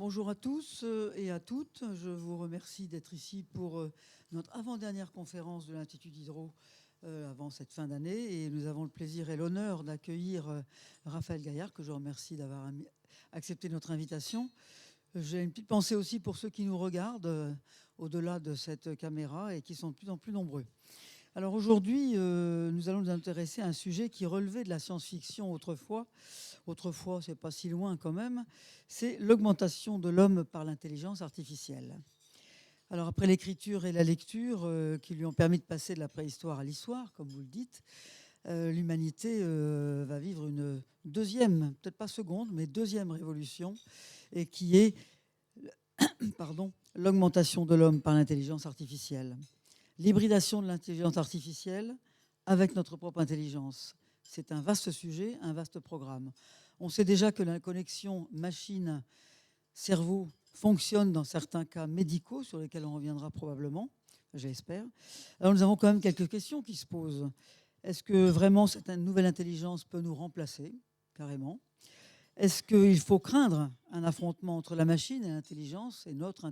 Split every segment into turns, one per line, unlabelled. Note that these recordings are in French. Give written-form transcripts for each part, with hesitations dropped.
bonjour à tous et à toutes. Je vous remercie d'être ici pour notre avant-dernière conférence de l'Institut Diderot avant cette fin d'année. Et nous avons le plaisir et l'honneur d'accueillir Raphaël Gaillard, que je remercie d'avoir accepté notre invitation. J'ai une petite pensée aussi pour ceux qui nous regardent au-delà de cette caméra et qui sont de plus en plus nombreux. Alors aujourd'hui, nous allons nous intéresser à un sujet qui relevait de la science-fiction autrefois. Autrefois, c'est pas si loin quand même. C'est l'augmentation de l'homme par l'intelligence artificielle. Alors après l'écriture et la lecture qui lui ont permis de passer de la préhistoire à l'histoire, comme vous le dites, l'humanité va vivre une deuxième, peut-être pas seconde, mais deuxième révolution, et qui est l'augmentation de l'homme par l'intelligence artificielle. L'hybridation de l'intelligence artificielle avec notre propre intelligence. C'est un vaste sujet, un vaste programme. On sait déjà que la connexion machine-cerveau fonctionne dans certains cas médicaux, sur lesquels on reviendra probablement, j'espère. Alors nous avons quand même quelques questions qui se posent. Est-ce que vraiment cette nouvelle intelligence peut nous remplacer, carrément ? Est-ce qu'il faut craindre un affrontement entre la machine et l'intelligence, et notre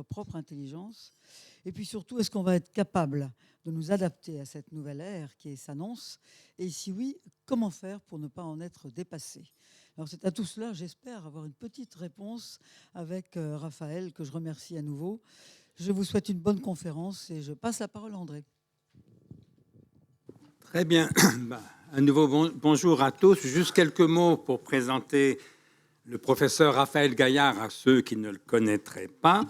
propre intelligence ? Et puis surtout, est-ce qu'on va être capable de nous adapter à cette nouvelle ère qui s'annonce ? Et si oui, comment faire pour ne pas en être dépassé ? Alors c'est à tout cela, j'espère, avoir une petite réponse avec Raphaël, que je remercie à nouveau. Je vous souhaite une bonne conférence et je passe la parole à André.
Très bien. Un nouveau bonjour à tous. Juste quelques mots pour présenter le professeur Raphaël Gaillard à ceux qui ne le connaîtraient pas.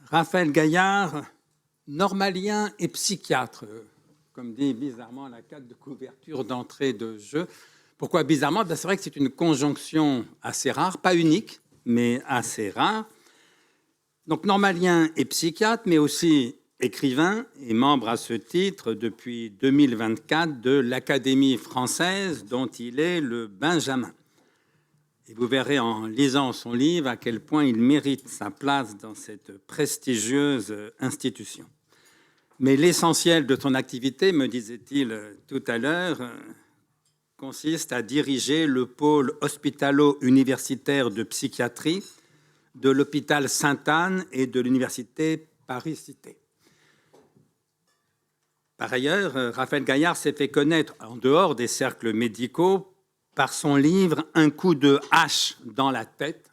Raphaël Gaillard, normalien et psychiatre, comme dit bizarrement la carte de couverture d'entrée de jeu. Pourquoi bizarrement ? C'est vrai que c'est une conjonction assez rare, pas unique, mais assez rare. Donc normalien et psychiatre, mais aussi écrivain et membre à ce titre depuis 2024 de l'Académie française dont il est le Benjamin. Et vous verrez en lisant son livre à quel point il mérite sa place dans cette prestigieuse institution. Mais l'essentiel de son activité, me disait-il tout à l'heure, consiste à diriger le pôle hospitalo-universitaire de psychiatrie de l'hôpital Sainte-Anne et de l'université Paris-Cité. Par ailleurs, Raphaël Gaillard s'est fait connaître en dehors des cercles médicaux par son livre « Un coup de hache dans la tête »,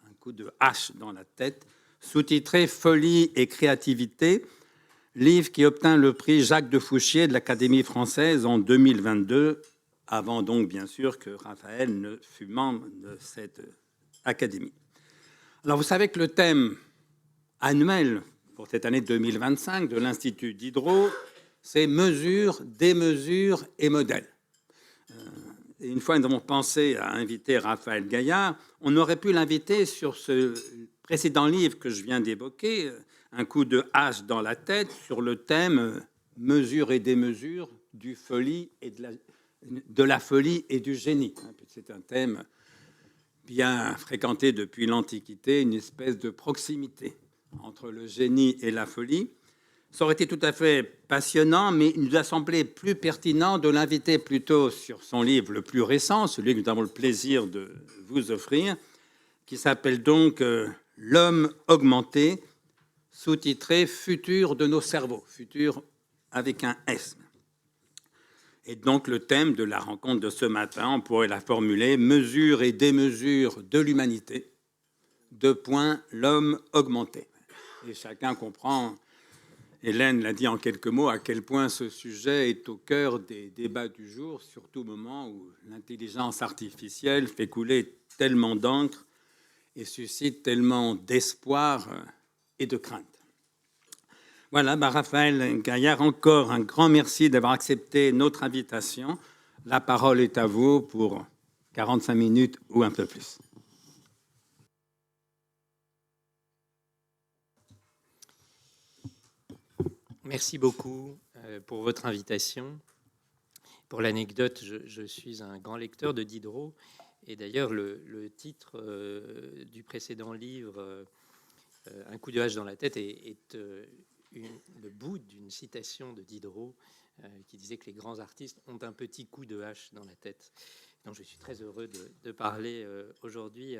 sous-titré « Folie et créativité », livre qui obtint le prix Jacques de Fouchier de l'Académie française en 2022, avant donc bien sûr que Raphaël ne fût membre de cette académie. Alors vous savez que le thème annuel pour cette année 2025 de l'Institut Diderot, c'est mesures, démesures et modèles. Et une fois nous avons pensé à inviter Raphaël Gaillard, on aurait pu l'inviter sur ce précédent livre que je viens d'évoquer, Un coup de hache dans la tête, sur le thème mesures et démesures de la folie et du génie. C'est un thème bien fréquenté depuis l'Antiquité, une espèce de proximité entre le génie et la folie. Ça aurait été tout à fait passionnant, mais il nous a semblé plus pertinent de l'inviter plutôt sur son livre le plus récent, celui que nous avons le plaisir de vous offrir, qui s'appelle donc « L'homme augmenté », sous-titré « Futur de nos cerveaux », futur avec un S. Et donc le thème de la rencontre de ce matin, on pourrait la formuler « Mesures et démesures de l'humanité », l'homme augmenté. Et chacun comprend, Hélène l'a dit en quelques mots, à quel point ce sujet est au cœur des débats du jour, surtout au moment où l'intelligence artificielle fait couler tellement d'encre et suscite tellement d'espoir et de crainte. Voilà, Raphaël Gaillard, encore un grand merci d'avoir accepté notre invitation. La parole est à vous pour 45 minutes ou un peu plus.
Merci beaucoup pour votre invitation. Pour l'anecdote, je suis un grand lecteur de Diderot. Et d'ailleurs, le titre du précédent livre, Un coup de hache dans la tête, est le bout d'une citation de Diderot qui disait que les grands artistes ont un petit coup de hache dans la tête. Donc je suis très heureux de parler aujourd'hui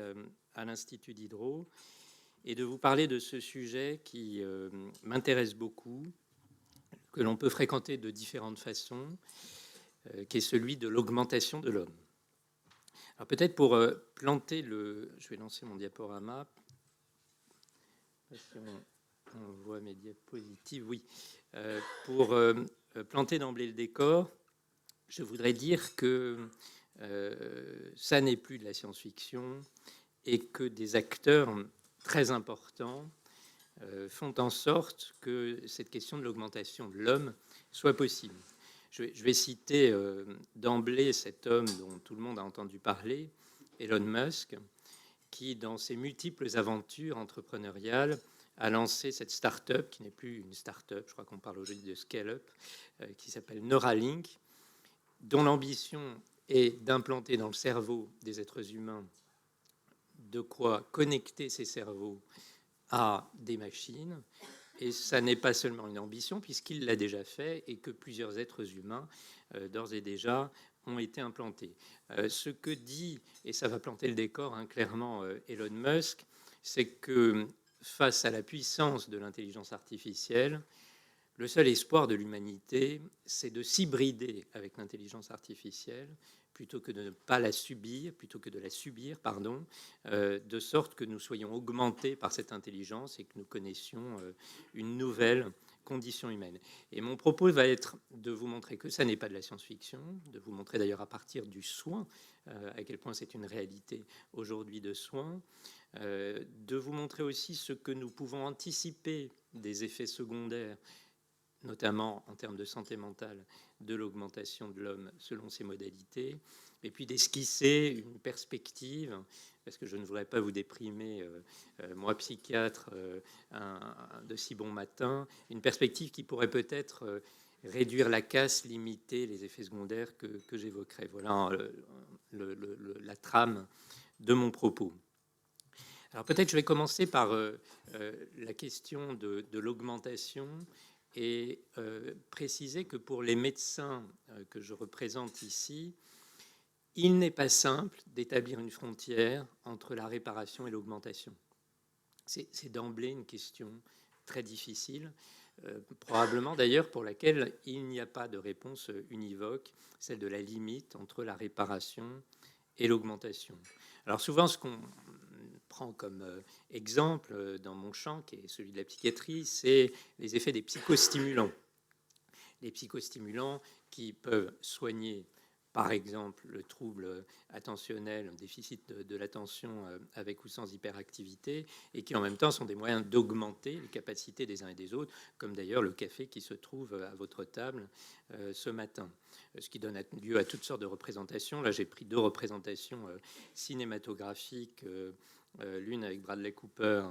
à l'Institut Diderot et de vous parler de ce sujet qui m'intéresse beaucoup, que l'on peut fréquenter de différentes façons, qui est celui de l'augmentation de l'homme. Alors peut-être pour planter le... Je vais lancer mon diaporama. On voit mes diapositives, oui. Pour planter d'emblée le décor, je voudrais dire que ça n'est plus de la science-fiction et que des acteurs très importants font en sorte que cette question de l'augmentation de l'homme soit possible. Je vais citer d'emblée cet homme dont tout le monde a entendu parler, Elon Musk, qui, dans ses multiples aventures entrepreneuriales, a lancé cette start-up, qui n'est plus une start-up, je crois qu'on parle aujourd'hui de scale-up, qui s'appelle Neuralink, dont l'ambition est d'implanter dans le cerveau des êtres humains de quoi connecter ces cerveaux à des machines. Et ça n'est pas seulement une ambition, puisqu'il l'a déjà fait et que plusieurs êtres humains, d'ores et déjà, ont été implantés. Ce que dit, et ça va planter le décor, hein, clairement, Elon Musk, c'est que face à la puissance de l'intelligence artificielle, le seul espoir de l'humanité, c'est de s'hybrider avec l'intelligence artificielle plutôt que de ne pas la subir, plutôt que de la subir, pardon, de sorte que nous soyons augmentés par cette intelligence et que nous connaissions une nouvelle condition humaine. Et mon propos va être de vous montrer que ça n'est pas de la science-fiction, de vous montrer d'ailleurs à partir du soin, à quel point c'est une réalité aujourd'hui de soins, de vous montrer aussi ce que nous pouvons anticiper des effets secondaires, notamment en termes de santé mentale, de l'augmentation de l'homme selon ses modalités, et puis d'esquisser une perspective, parce que je ne voudrais pas vous déprimer, moi psychiatre, de si bon matin, une perspective qui pourrait peut-être réduire la casse, limiter les effets secondaires que j'évoquerai. Voilà la trame de mon propos. Alors peut-être je vais commencer par la question de l'augmentation et préciser que pour les médecins que je représente ici, il n'est pas simple d'établir une frontière entre la réparation et l'augmentation. C'est d'emblée une question très difficile, probablement d'ailleurs pour laquelle il n'y a pas de réponse univoque, celle de la limite entre la réparation et l'augmentation. Alors souvent, ce qu'on prend comme exemple dans mon champ, qui est celui de la psychiatrie, c'est les effets des psychostimulants. Les psychostimulants qui peuvent soigner, par exemple, le trouble attentionnel, un déficit de l'attention avec ou sans hyperactivité, et qui en même temps sont des moyens d'augmenter les capacités des uns et des autres, comme d'ailleurs le café qui se trouve à votre table ce matin. Ce qui donne lieu à toutes sortes de représentations. Là, j'ai pris 2 représentations cinématographiques, l'une avec Bradley Cooper,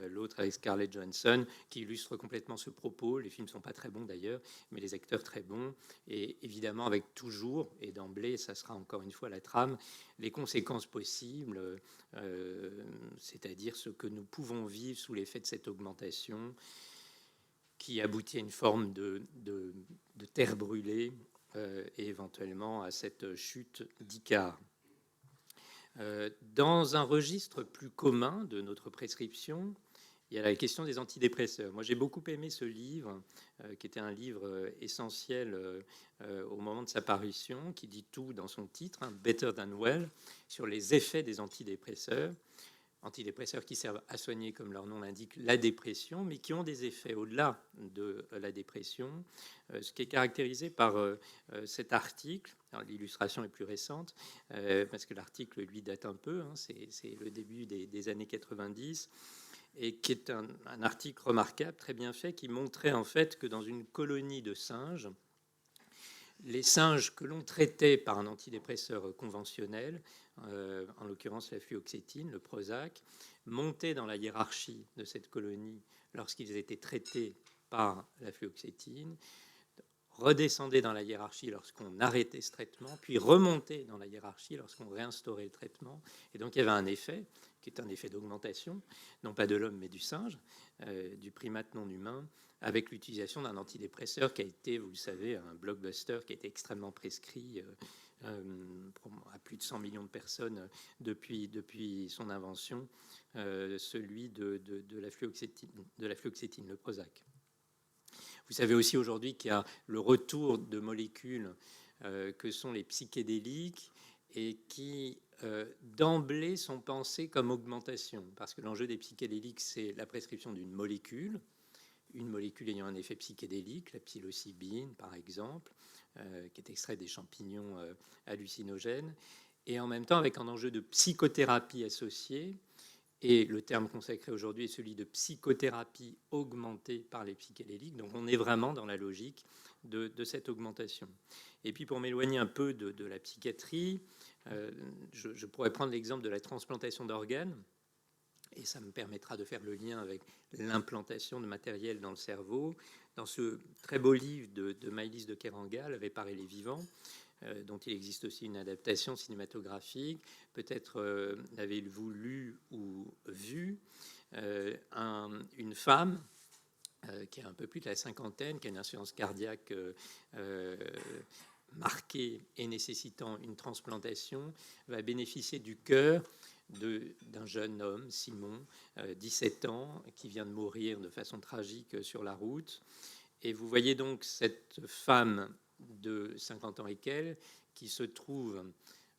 l'autre avec Scarlett Johansson, qui illustre complètement ce propos. Les films ne sont pas très bons d'ailleurs, mais les acteurs très bons. Et évidemment, avec toujours, et d'emblée, ça sera encore une fois la trame, les conséquences possibles, c'est-à-dire ce que nous pouvons vivre sous l'effet de cette augmentation qui aboutit à une forme de terre brûlée et éventuellement à cette chute d'Icare. Dans un registre plus commun de notre prescription, il y a la question des antidépresseurs. Moi, j'ai beaucoup aimé ce livre, qui était un livre essentiel au moment de sa parution, qui dit tout dans son titre, hein, Better Than Well, sur les effets des antidépresseurs. Antidépresseurs qui servent à soigner, comme leur nom l'indique, la dépression, mais qui ont des effets au-delà de la dépression, ce qui est caractérisé par cet article. L'illustration est plus récente, parce que l'article, lui, date un peu, hein, c'est le début des années 90, et qui est un article remarquable, très bien fait, qui montrait en fait que dans une colonie de singes, les singes que l'on traitait par un antidépresseur conventionnel, en l'occurrence la fluoxétine, le Prozac, montaient dans la hiérarchie de cette colonie lorsqu'ils étaient traités par la fluoxétine, redescendaient dans la hiérarchie lorsqu'on arrêtait ce traitement, puis remontaient dans la hiérarchie lorsqu'on réinstaurait le traitement. Et donc il y avait un effet, qui est un effet d'augmentation, non pas de l'homme mais du singe, du primate non humain, avec l'utilisation d'un antidépresseur qui a été, vous le savez, un blockbuster qui a été extrêmement prescrit à plus de 100 millions de personnes depuis son invention, celui de la fluoxétine, le Prozac. Vous savez aussi aujourd'hui qu'il y a le retour de molécules que sont les psychédéliques et qui d'emblée sont pensées comme augmentation, parce que l'enjeu des psychédéliques, c'est la prescription d'une molécule, une molécule ayant un effet psychédélique, la psilocybine par exemple, qui est extrait des champignons hallucinogènes, et en même temps avec un enjeu de psychothérapie associé. Et le terme consacré aujourd'hui est celui de psychothérapie augmentée par les psychédéliques. Donc on est vraiment dans la logique de cette augmentation. Et puis pour m'éloigner un peu de la psychiatrie, je pourrais prendre l'exemple de la transplantation d'organes. Et ça me permettra de faire le lien avec l'implantation de matériel dans le cerveau. Dans ce très beau livre de Maëlys de Kerangal, Avec Parler les vivants, dont il existe aussi une adaptation cinématographique, peut-être l'avez-vous lu ou vu, une femme qui a un peu plus de la cinquantaine, qui a une insuffisance cardiaque marquée et nécessitant une transplantation, va bénéficier du cœur d'un jeune homme, Simon, 17 ans, qui vient de mourir de façon tragique sur la route. Et vous voyez donc cette femme de 50 ans et quelques qui se trouve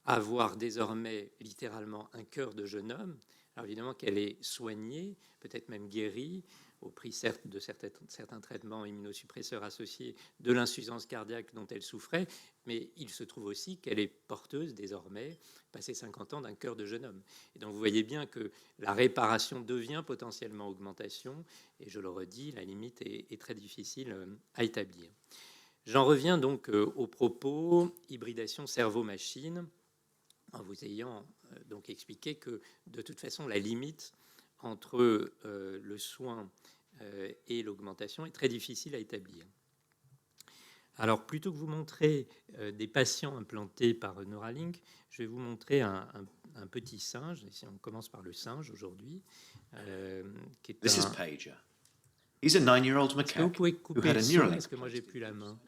avoir désormais littéralement un cœur de jeune homme. Alors évidemment qu'elle est soignée, peut-être même guérie, au prix certes de certains traitements immunosuppresseurs associés de l'insuffisance cardiaque dont elle souffrait, mais il se trouve aussi qu'elle est porteuse désormais, passé 50 ans, d'un cœur de jeune homme. Et donc vous voyez bien que la réparation devient potentiellement augmentation, et je le redis, la limite est très difficile à établir. J'en reviens donc au propos hybridation cerveau-machine, en vous ayant donc expliqué que de toute façon la limite entre le soin et l'augmentation est très difficile à établir. Alors plutôt que vous montrer des patients implantés par Neuralink, je vais vous montrer un petit singe. Et si on commence par le singe aujourd'hui, qui est
This is Pager. He's a 9-year-old
Est-ce que vous
macaque
pouvez
who
couper
had
le
a
son
Neuralink
parce que moi j'ai
implanted
plus
in
la
his
main.
brain.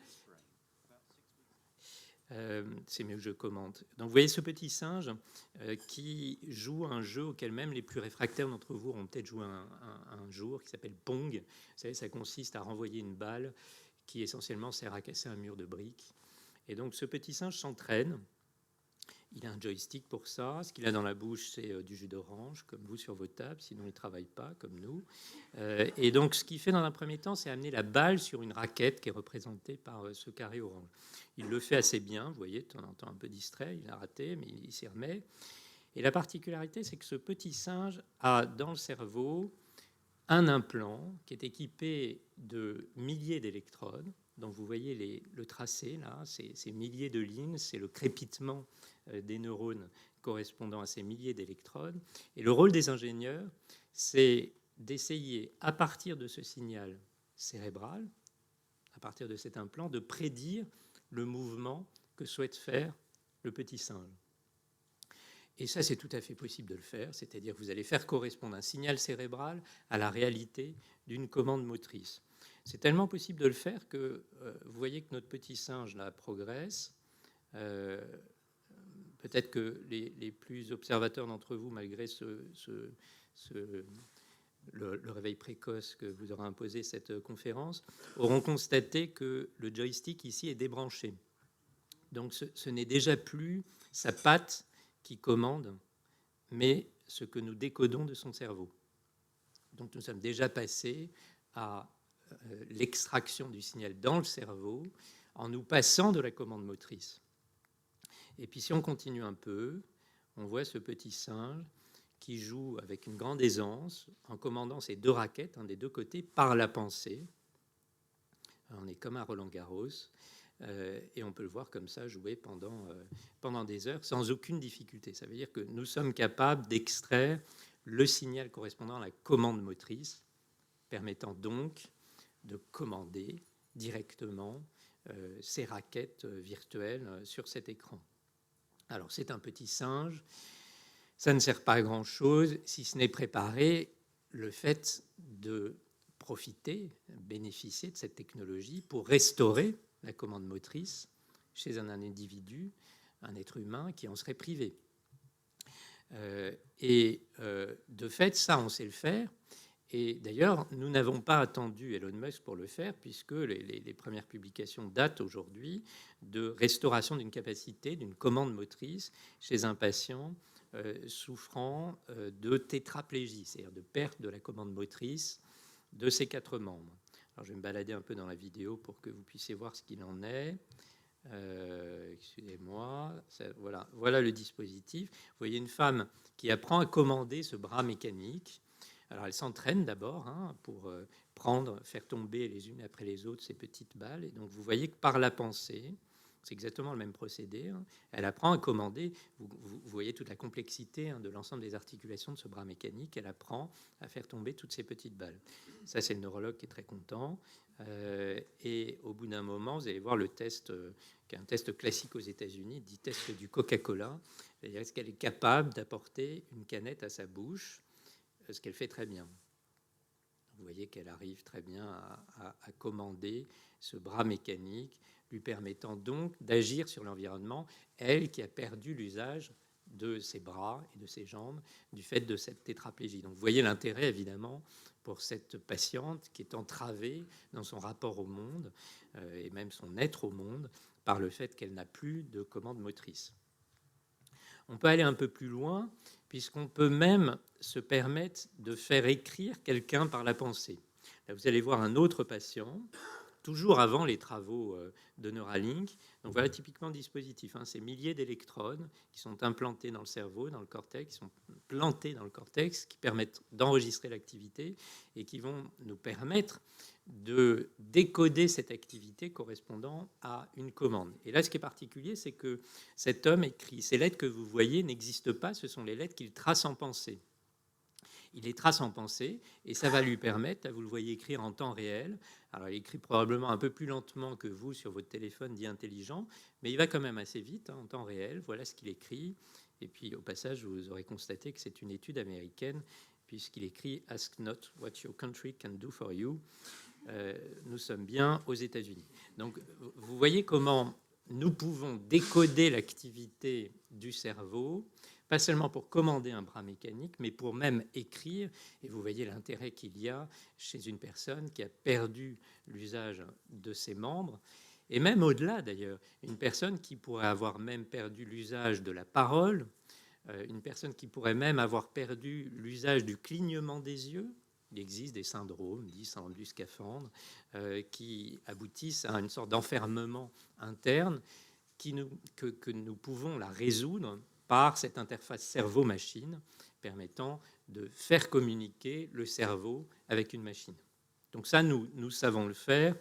C'est mieux que je commente. Donc vous voyez ce petit singe qui joue un jeu auquel même les plus réfractaires d'entre vous auront peut-être joué un jour, qui s'appelle Pong. Vous savez, ça consiste à renvoyer une balle qui essentiellement sert à casser un mur de briques. Et donc ce petit singe s'entraîne. Il a un joystick pour ça. Ce qu'il a dans la bouche, c'est du jus d'orange, comme vous sur votre table, sinon il ne travaille pas, comme nous. Et donc, ce qu'il fait dans un premier temps, c'est amener la balle sur une raquette qui est représentée par ce carré orange. Il le fait assez bien, vous voyez, de temps en temps un peu distrait, il a raté, mais il s'y remet. Et la particularité, c'est que ce petit singe a dans le cerveau un implant qui est équipé de milliers d'électrodes. Donc vous voyez le tracé, là, ces milliers de lignes, c'est le crépitement des neurones correspondant à ces milliers d'électrodes. Et le rôle des ingénieurs, c'est d'essayer, à partir de ce signal cérébral, à partir de cet implant, de prédire le mouvement que souhaite faire le petit singe. Et ça, c'est tout à fait possible de le faire, c'est-à-dire que vous allez faire correspondre un signal cérébral à la réalité d'une commande motrice. C'est tellement possible de le faire que vous voyez que notre petit singe là progresse. Peut-être que les plus observateurs d'entre vous, malgré le réveil précoce que vous aura imposé cette conférence, auront constaté que le joystick ici est débranché. Donc ce n'est déjà plus sa patte qui commande, mais ce que nous décodons de son cerveau. Donc nous sommes déjà passés à l'extraction du signal dans le cerveau en nous passant de la commande motrice. Et puis si on continue un peu, on voit ce petit singe qui joue avec une grande aisance en commandant ses deux raquettes, des deux côtés, par la pensée. Alors, on est comme à Roland-Garros, et on peut le voir comme ça jouer pendant des heures sans aucune difficulté. Ça veut dire que nous sommes capables d'extraire le signal correspondant à la commande motrice, permettant donc de commander directement ces raquettes virtuelles sur cet écran. Alors, c'est un petit singe. Ça ne sert pas à grand-chose, si ce n'est préparer le fait de profiter, bénéficier de cette technologie pour restaurer la commande motrice chez un individu un être humain qui en serait privé. De fait, ça, on sait le faire. Et d'ailleurs, nous n'avons pas attendu Elon Musk pour le faire, puisque les premières publications datent aujourd'hui de restauration d'une capacité, d'une commande motrice chez un patient souffrant de tétraplégie, c'est-à-dire de perte de la commande motrice de ses 4 membres. Alors, je vais me balader un peu dans la vidéo pour que vous puissiez voir ce qu'il en est. Excusez-moi, voilà le dispositif. Vous voyez une femme qui apprend à commander ce bras mécanique. Alors elle s'entraîne d'abord pour faire tomber les unes après les autres ces petites balles. Et donc vous voyez que par la pensée, c'est exactement le même procédé. Elle apprend à commander. Vous voyez toute la complexité de l'ensemble des articulations de ce bras mécanique. Elle apprend à faire tomber toutes ces petites balles. Ça, c'est le neurologue qui est très content. Et au bout d'un moment, vous allez voir le test, qui est un test classique aux États-Unis, dit test du Coca-Cola. C'est-à-dire, est-ce qu'elle est capable d'apporter une canette à sa bouche, ce qu'elle fait très bien. Vous voyez qu'elle arrive très bien à commander ce bras mécanique, lui permettant donc d'agir sur l'environnement, elle qui a perdu l'usage de ses bras et de ses jambes du fait de cette tétraplégie. Donc vous voyez l'intérêt évidemment pour cette patiente qui est entravée dans son rapport au monde et même son être au monde par le fait qu'elle n'a plus de commande motrice. On peut aller un peu plus loin, puisqu'on peut même se permettre de faire écrire quelqu'un par la pensée. Là, vous allez voir un autre patient, toujours avant les travaux de Neuralink. Donc voilà typiquement le dispositif. Ces milliers d'électrodes qui sont implantés dans le cerveau, dans le cortex, qui sont plantés dans le cortex, qui permettent d'enregistrer l'activité et qui vont nous permettre de décoder cette activité correspondant à une commande. Et là, ce qui est particulier, c'est que cet homme écrit. Ces lettres que vous voyez n'existent pas, ce sont les lettres qu'il trace en pensée. Il les trace en pensée et ça va lui permettre, vous le voyez écrire en temps réel. Alors, il écrit probablement un peu plus lentement que vous sur votre téléphone dit intelligent, mais il va quand même assez vite en temps réel. Voilà ce qu'il écrit. Et puis, au passage, vous aurez constaté que c'est une étude américaine puisqu'il écrit « Ask not what your country can do for you ». Nous sommes bien aux États-Unis. Donc, vous voyez comment nous pouvons décoder l'activité du cerveau, pas seulement pour commander un bras mécanique, mais pour même écrire. Et vous voyez l'intérêt qu'il y a chez une personne qui a perdu l'usage de ses membres, et même au-delà d'ailleurs, une personne qui pourrait avoir même perdu l'usage de la parole, une personne qui pourrait même avoir perdu l'usage du clignement des yeux. Il existe des syndromes, dits syndrome du scaphandre, qui aboutissent à une sorte d'enfermement interne que nous pouvons la résoudre par cette interface cerveau-machine permettant de faire communiquer le cerveau avec une machine. Donc ça, nous savons le faire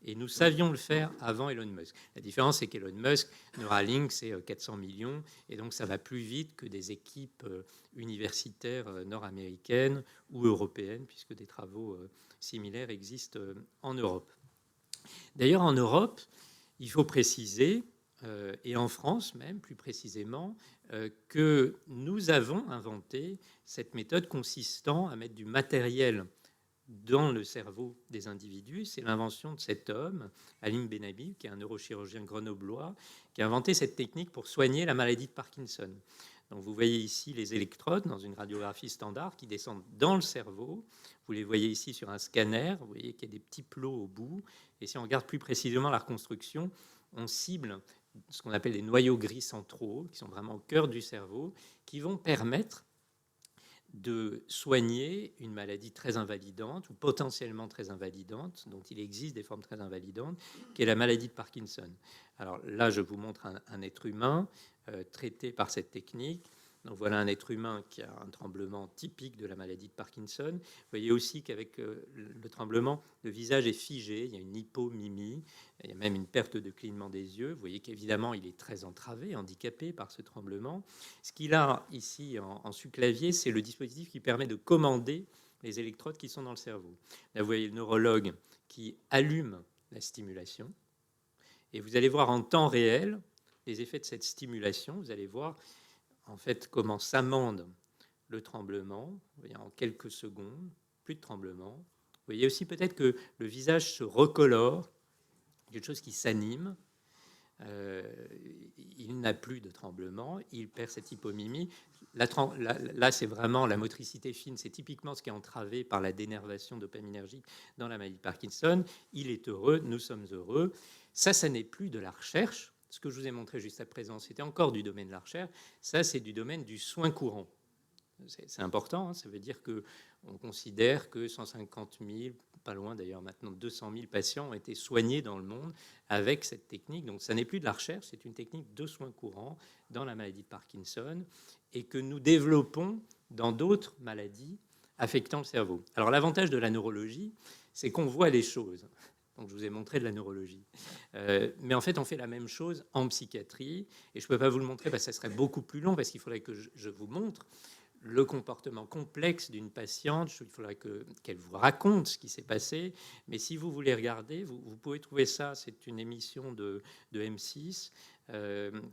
et nous savions le faire avant Elon Musk. La différence, c'est qu'Elon Musk, Neuralink, c'est 400 millions et donc ça va plus vite que des équipes universitaires nord-américaines ou européennes, puisque des travaux similaires existent en Europe. D'ailleurs, en Europe, il faut préciser, et en France même plus précisément, que nous avons inventé cette méthode consistant à mettre du matériel dans le cerveau des individus. C'est l'invention de cet homme, Halim Benhabib, qui est un neurochirurgien grenoblois, qui a inventé cette technique pour soigner la maladie de Parkinson. Donc vous voyez ici les électrodes dans une radiographie standard qui descendent dans le cerveau. Vous les voyez ici sur un scanner. Vous voyez qu'il y a des petits plots au bout. Et si on regarde plus précisément la reconstruction, on cible ce qu'on appelle les noyaux gris centraux, qui sont vraiment au cœur du cerveau, qui vont permettre de soigner une maladie très invalidante ou potentiellement très invalidante, dont il existe des formes très invalidantes, qui est la maladie de Parkinson. Alors là, je vous montre un être humain traité par cette technique. Donc voilà un être humain qui a un tremblement typique de la maladie de Parkinson. Vous voyez aussi qu'avec le tremblement, le visage est figé, il y a une hypomimie, il y a même une perte de clignement des yeux. Vous voyez qu'évidemment, il est très entravé, handicapé par ce tremblement. Ce qu'il a ici en sous-clavier, c'est le dispositif qui permet de commander les électrodes qui sont dans le cerveau. Là, vous voyez le neurologue qui allume la stimulation. Et vous allez voir en temps réel les effets de cette stimulation. Vous allez voir en fait comment s'amende le tremblement. Vous voyez, en quelques secondes, plus de tremblement. Vous voyez aussi peut-être que le visage se recolore, quelque chose qui s'anime. il n'a plus de tremblement, il perd cette hypomimie. Là, c'est vraiment la motricité fine, c'est typiquement ce qui est entravé par la dénervation dopaminergique dans la maladie de Parkinson. Il est heureux, nous sommes heureux. Ça n'est plus de la recherche. Ce que je vous ai montré juste à présent, c'était encore du domaine de la recherche. Ça, c'est du domaine du soin courant. C'est important, hein. Ça veut dire qu'on considère que 150 000, pas loin d'ailleurs maintenant 200 000 patients ont été soignés dans le monde avec cette technique. Donc ça n'est plus de la recherche, c'est une technique de soins courants dans la maladie de Parkinson et que nous développons dans d'autres maladies affectant le cerveau. Alors l'avantage de la neurologie, c'est qu'on voit les choses. Donc je vous ai montré de la neurologie. Mais en fait, on fait la même chose en psychiatrie. Et je ne peux pas vous le montrer parce que ça serait beaucoup plus long, parce qu'il faudrait que je vous montre le comportement complexe d'une patiente. Il faudrait qu'elle vous raconte ce qui s'est passé. Mais si vous voulez regarder, vous pouvez trouver ça. C'est une émission de M6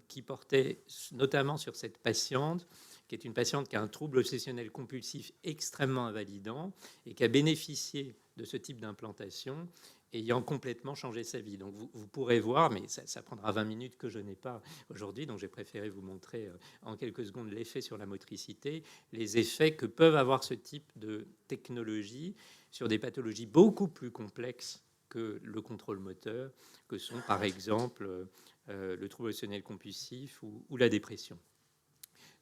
qui portait notamment sur cette patiente, qui est une patiente qui a un trouble obsessionnel compulsif extrêmement invalidant et qui a bénéficié de ce type d'implantation, ayant complètement changé sa vie. Donc vous pourrez voir, mais ça prendra 20 minutes que je n'ai pas aujourd'hui, donc j'ai préféré vous montrer en quelques secondes l'effet sur la motricité, les effets que peuvent avoir ce type de technologie sur des pathologies beaucoup plus complexes que le contrôle moteur, que sont par exemple le trouble obsessionnel compulsif ou la dépression.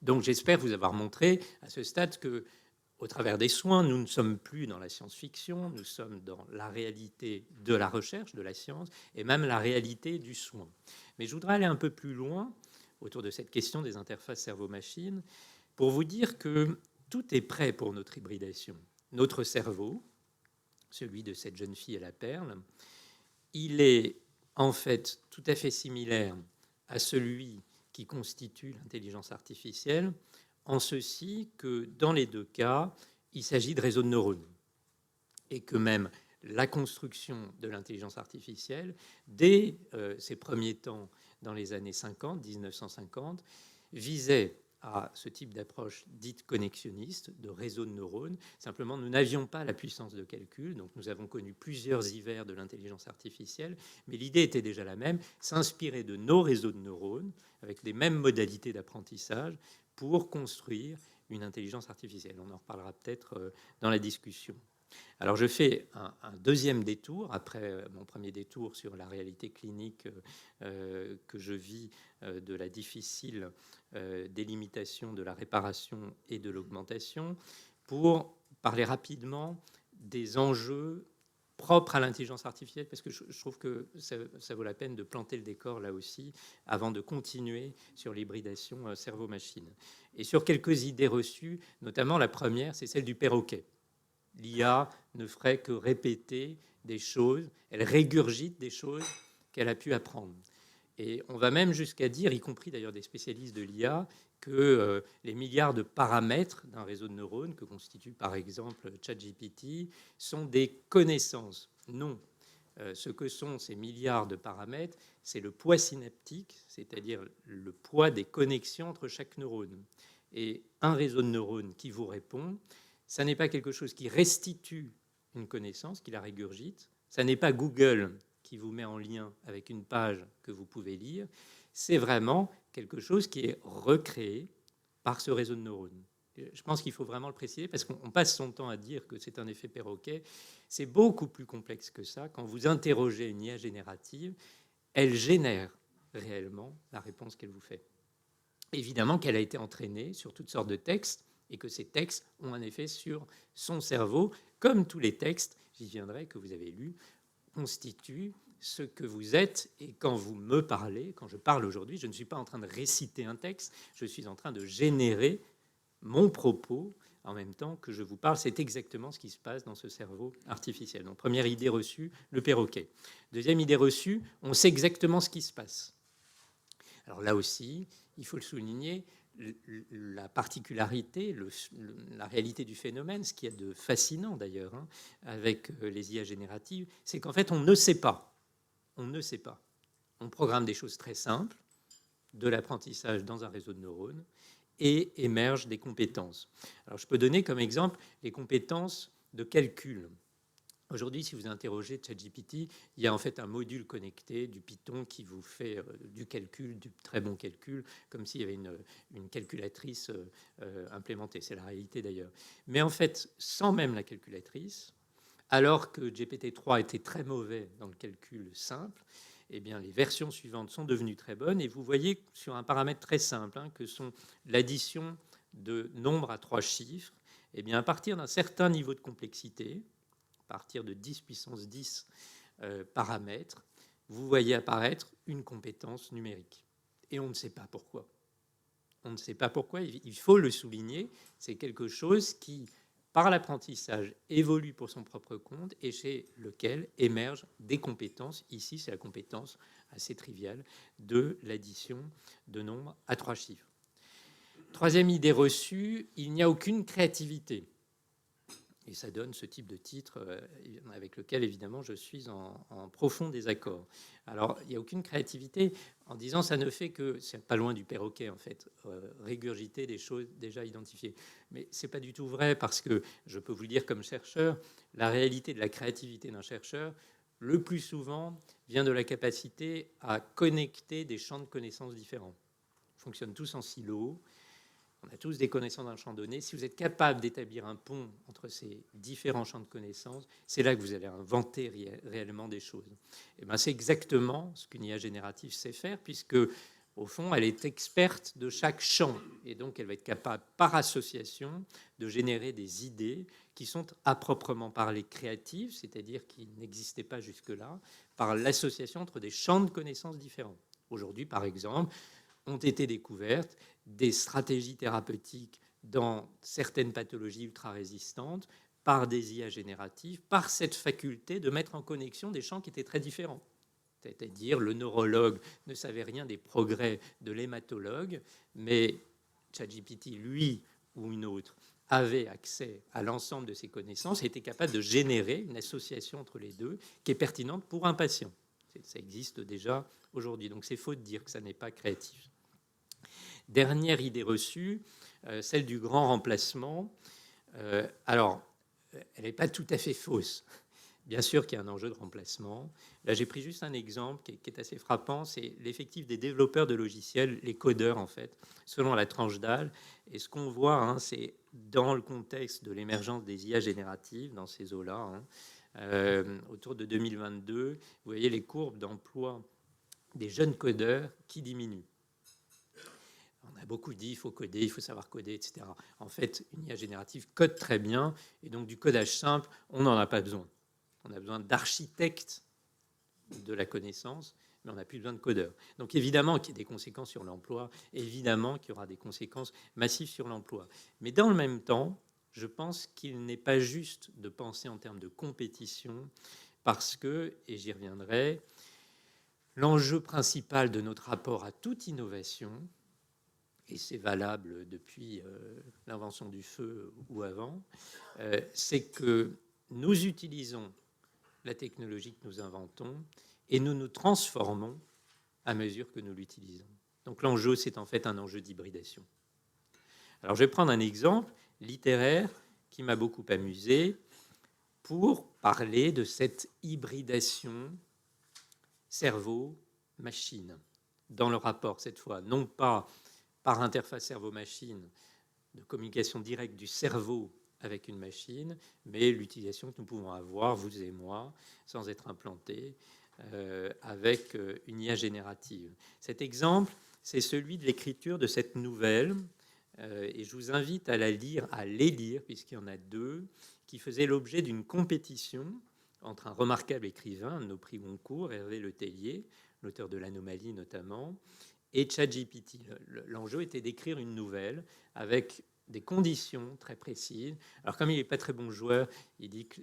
Donc j'espère vous avoir montré à ce stade que, au travers des soins, nous ne sommes plus dans la science-fiction, nous sommes dans la réalité de la recherche, de la science, et même la réalité du soin. Mais je voudrais aller un peu plus loin autour de cette question des interfaces cerveau-machine pour vous dire que tout est prêt pour notre hybridation. Notre cerveau, celui de cette jeune fille à la perle, il est en fait tout à fait similaire à celui qui constitue l'intelligence artificielle, en ceci que dans les deux cas, il s'agit de réseaux de neurones et que même la construction de l'intelligence artificielle, dès ses premiers temps dans les années 50, 1950, visait à ce type d'approche dite connexionniste, de réseau de neurones. Simplement, nous n'avions pas la puissance de calcul, donc nous avons connu plusieurs hivers de l'intelligence artificielle, mais l'idée était déjà la même, s'inspirer de nos réseaux de neurones, avec les mêmes modalités d'apprentissage, pour construire une intelligence artificielle. On en reparlera peut-être dans la discussion. Alors je fais un deuxième détour, après mon premier détour sur la réalité clinique que je vis de la difficile délimitation de la réparation et de l'augmentation, pour parler rapidement des enjeux propres à l'intelligence artificielle, parce que je trouve que ça vaut la peine de planter le décor là aussi, avant de continuer sur l'hybridation cerveau-machine. Et sur quelques idées reçues, notamment la première, c'est celle du perroquet. L'IA ne ferait que répéter des choses, elle régurgite des choses qu'elle a pu apprendre. Et on va même jusqu'à dire, y compris d'ailleurs des spécialistes de l'IA, que les milliards de paramètres d'un réseau de neurones, que constitue par exemple ChatGPT, sont des connaissances. Non. Ce que sont ces milliards de paramètres, c'est le poids synaptique, c'est-à-dire le poids des connexions entre chaque neurone. Et un réseau de neurones qui vous répond, ça n'est pas quelque chose qui restitue une connaissance, qui la régurgite. Ça n'est pas Google qui vous met en lien avec une page que vous pouvez lire. C'est vraiment quelque chose qui est recréé par ce réseau de neurones. Je pense qu'il faut vraiment le préciser parce qu'on passe son temps à dire que c'est un effet perroquet. C'est beaucoup plus complexe que ça. Quand vous interrogez une IA générative, elle génère réellement la réponse qu'elle vous fait. Évidemment qu'elle a été entraînée sur toutes sortes de textes et que ces textes ont un effet sur son cerveau, comme tous les textes, j'y viendrai, que vous avez lus, constituent ce que vous êtes. Et quand vous me parlez, quand je parle aujourd'hui, je ne suis pas en train de réciter un texte, je suis en train de générer mon propos en même temps que je vous parle. C'est exactement ce qui se passe dans ce cerveau artificiel. Donc, première idée reçue, le perroquet. Deuxième idée reçue, on sait exactement ce qui se passe. Alors là aussi, il faut le souligner, la particularité, la réalité du phénomène, ce qui est de fascinant d'ailleurs avec les IA génératives, c'est qu'en fait, on ne sait pas. On ne sait pas. On programme des choses très simples, de l'apprentissage dans un réseau de neurones, et émergent des compétences. Alors, je peux donner comme exemple les compétences de calcul. Aujourd'hui, si vous interrogez ChatGPT, il y a en fait un module connecté du Python qui vous fait du calcul, du très bon calcul, comme s'il y avait une calculatrice implémentée. C'est la réalité d'ailleurs. Mais en fait, sans même la calculatrice, alors que GPT-3 était très mauvais dans le calcul simple, eh bien, les versions suivantes sont devenues très bonnes. Et vous voyez sur un paramètre très simple, que sont l'addition de nombres à 3 chiffres, eh bien, à partir d'un certain niveau de complexité, à partir de 10 puissance 10 paramètres, vous voyez apparaître une compétence numérique. Et on ne sait pas pourquoi. On ne sait pas pourquoi, il faut le souligner, c'est quelque chose qui, par l'apprentissage, évolue pour son propre compte et chez lequel émergent des compétences. Ici, c'est la compétence assez triviale de l'addition de nombres à 3 chiffres. Troisième idée reçue, il n'y a aucune créativité. Et ça donne ce type de titre avec lequel, évidemment, je suis en profond désaccord. Alors, il n'y a aucune créativité en disant ça ne fait que, c'est pas loin du perroquet, en fait, régurgiter des choses déjà identifiées. Mais ce n'est pas du tout vrai parce que, je peux vous le dire comme chercheur, la réalité de la créativité d'un chercheur, le plus souvent, vient de la capacité à connecter des champs de connaissances différents. Ils fonctionnent tous en silo. On a tous des connaissances d'un champ donné. Si vous êtes capable d'établir un pont entre ces différents champs de connaissances, c'est là que vous allez inventer réellement des choses. Et ben, c'est exactement ce qu'une IA générative sait faire, puisque, au fond, elle est experte de chaque champ. Et donc, elle va être capable, par association, de générer des idées qui sont à proprement parler créatives, c'est-à-dire qui n'existaient pas jusque-là, par l'association entre des champs de connaissances différents. Aujourd'hui, par exemple, ont été découvertes des stratégies thérapeutiques dans certaines pathologies ultra-résistantes par des IA génératives, par cette faculté de mettre en connexion des champs qui étaient très différents. C'est-à-dire, le neurologue ne savait rien des progrès de l'hématologue, mais ChatGPT, lui ou une autre, avait accès à l'ensemble de ces connaissances et était capable de générer une association entre les deux qui est pertinente pour un patient. Ça existe déjà aujourd'hui, donc c'est faux de dire que ça n'est pas créatif. Dernière idée reçue, celle du grand remplacement. Alors, elle n'est pas tout à fait fausse. Bien sûr qu'il y a un enjeu de remplacement. Là, j'ai pris juste un exemple qui est assez frappant, c'est l'effectif des développeurs de logiciels, les codeurs en fait, selon la tranche d'âge. Et ce qu'on voit, c'est dans le contexte de l'émergence des IA génératives, dans ces eaux-là, autour de 2022, vous voyez les courbes d'emploi des jeunes codeurs qui diminuent. On a beaucoup dit il faut coder, il faut savoir coder, etc. En fait, une IA générative code très bien, et donc du codage simple, on n'en a pas besoin. On a besoin d'architectes de la connaissance, mais on n'a plus besoin de codeurs. Donc évidemment qu'il y a des conséquences sur l'emploi, évidemment qu'il y aura des conséquences massives sur l'emploi. Mais dans le même temps, je pense qu'il n'est pas juste de penser en termes de compétition, parce que, et j'y reviendrai, l'enjeu principal de notre rapport à toute innovation, et c'est valable depuis l'invention du feu ou avant, c'est que nous utilisons la technologie que nous inventons et nous nous transformons à mesure que nous l'utilisons. Donc l'enjeu, c'est en fait un enjeu d'hybridation. Alors je vais prendre un exemple littéraire qui m'a beaucoup amusé pour parler de cette hybridation cerveau-machine dans le rapport, cette fois, non pas par interface cerveau-machine, de communication directe du cerveau avec une machine, mais l'utilisation que nous pouvons avoir, vous et moi, sans être implantés, avec une IA générative. Cet exemple, c'est celui de l'écriture de cette nouvelle, et je vous invite à les lire, puisqu'il y en a 2, qui faisaient l'objet d'une compétition entre un remarquable écrivain, un de nos prix Goncourt, Hervé Le Tellier, l'auteur de l'Anomalie notamment, et ChatGPT. L'enjeu était d'écrire une nouvelle avec des conditions très précises. Alors, comme il n'est pas très bon joueur, il dit que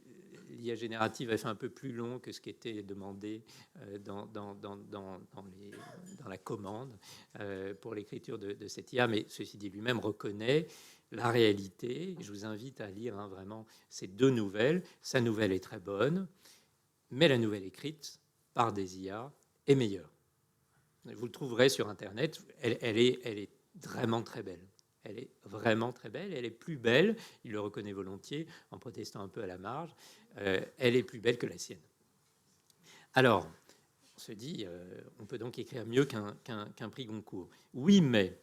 l'IA générative a fait un peu plus long que ce qui était demandé dans la commande pour l'écriture de cette IA. Mais ceci dit, lui-même reconnaît la réalité. Je vous invite à lire vraiment ces 2 nouvelles. Sa nouvelle est très bonne, mais la nouvelle écrite par des IA est meilleure. Vous le trouverez sur Internet. Elle est vraiment très belle. Elle est vraiment très belle. Elle est plus belle, il le reconnaît volontiers, en protestant un peu à la marge, elle est plus belle que la sienne. Alors, on se dit, on peut donc écrire mieux qu'un prix Goncourt. Oui, mais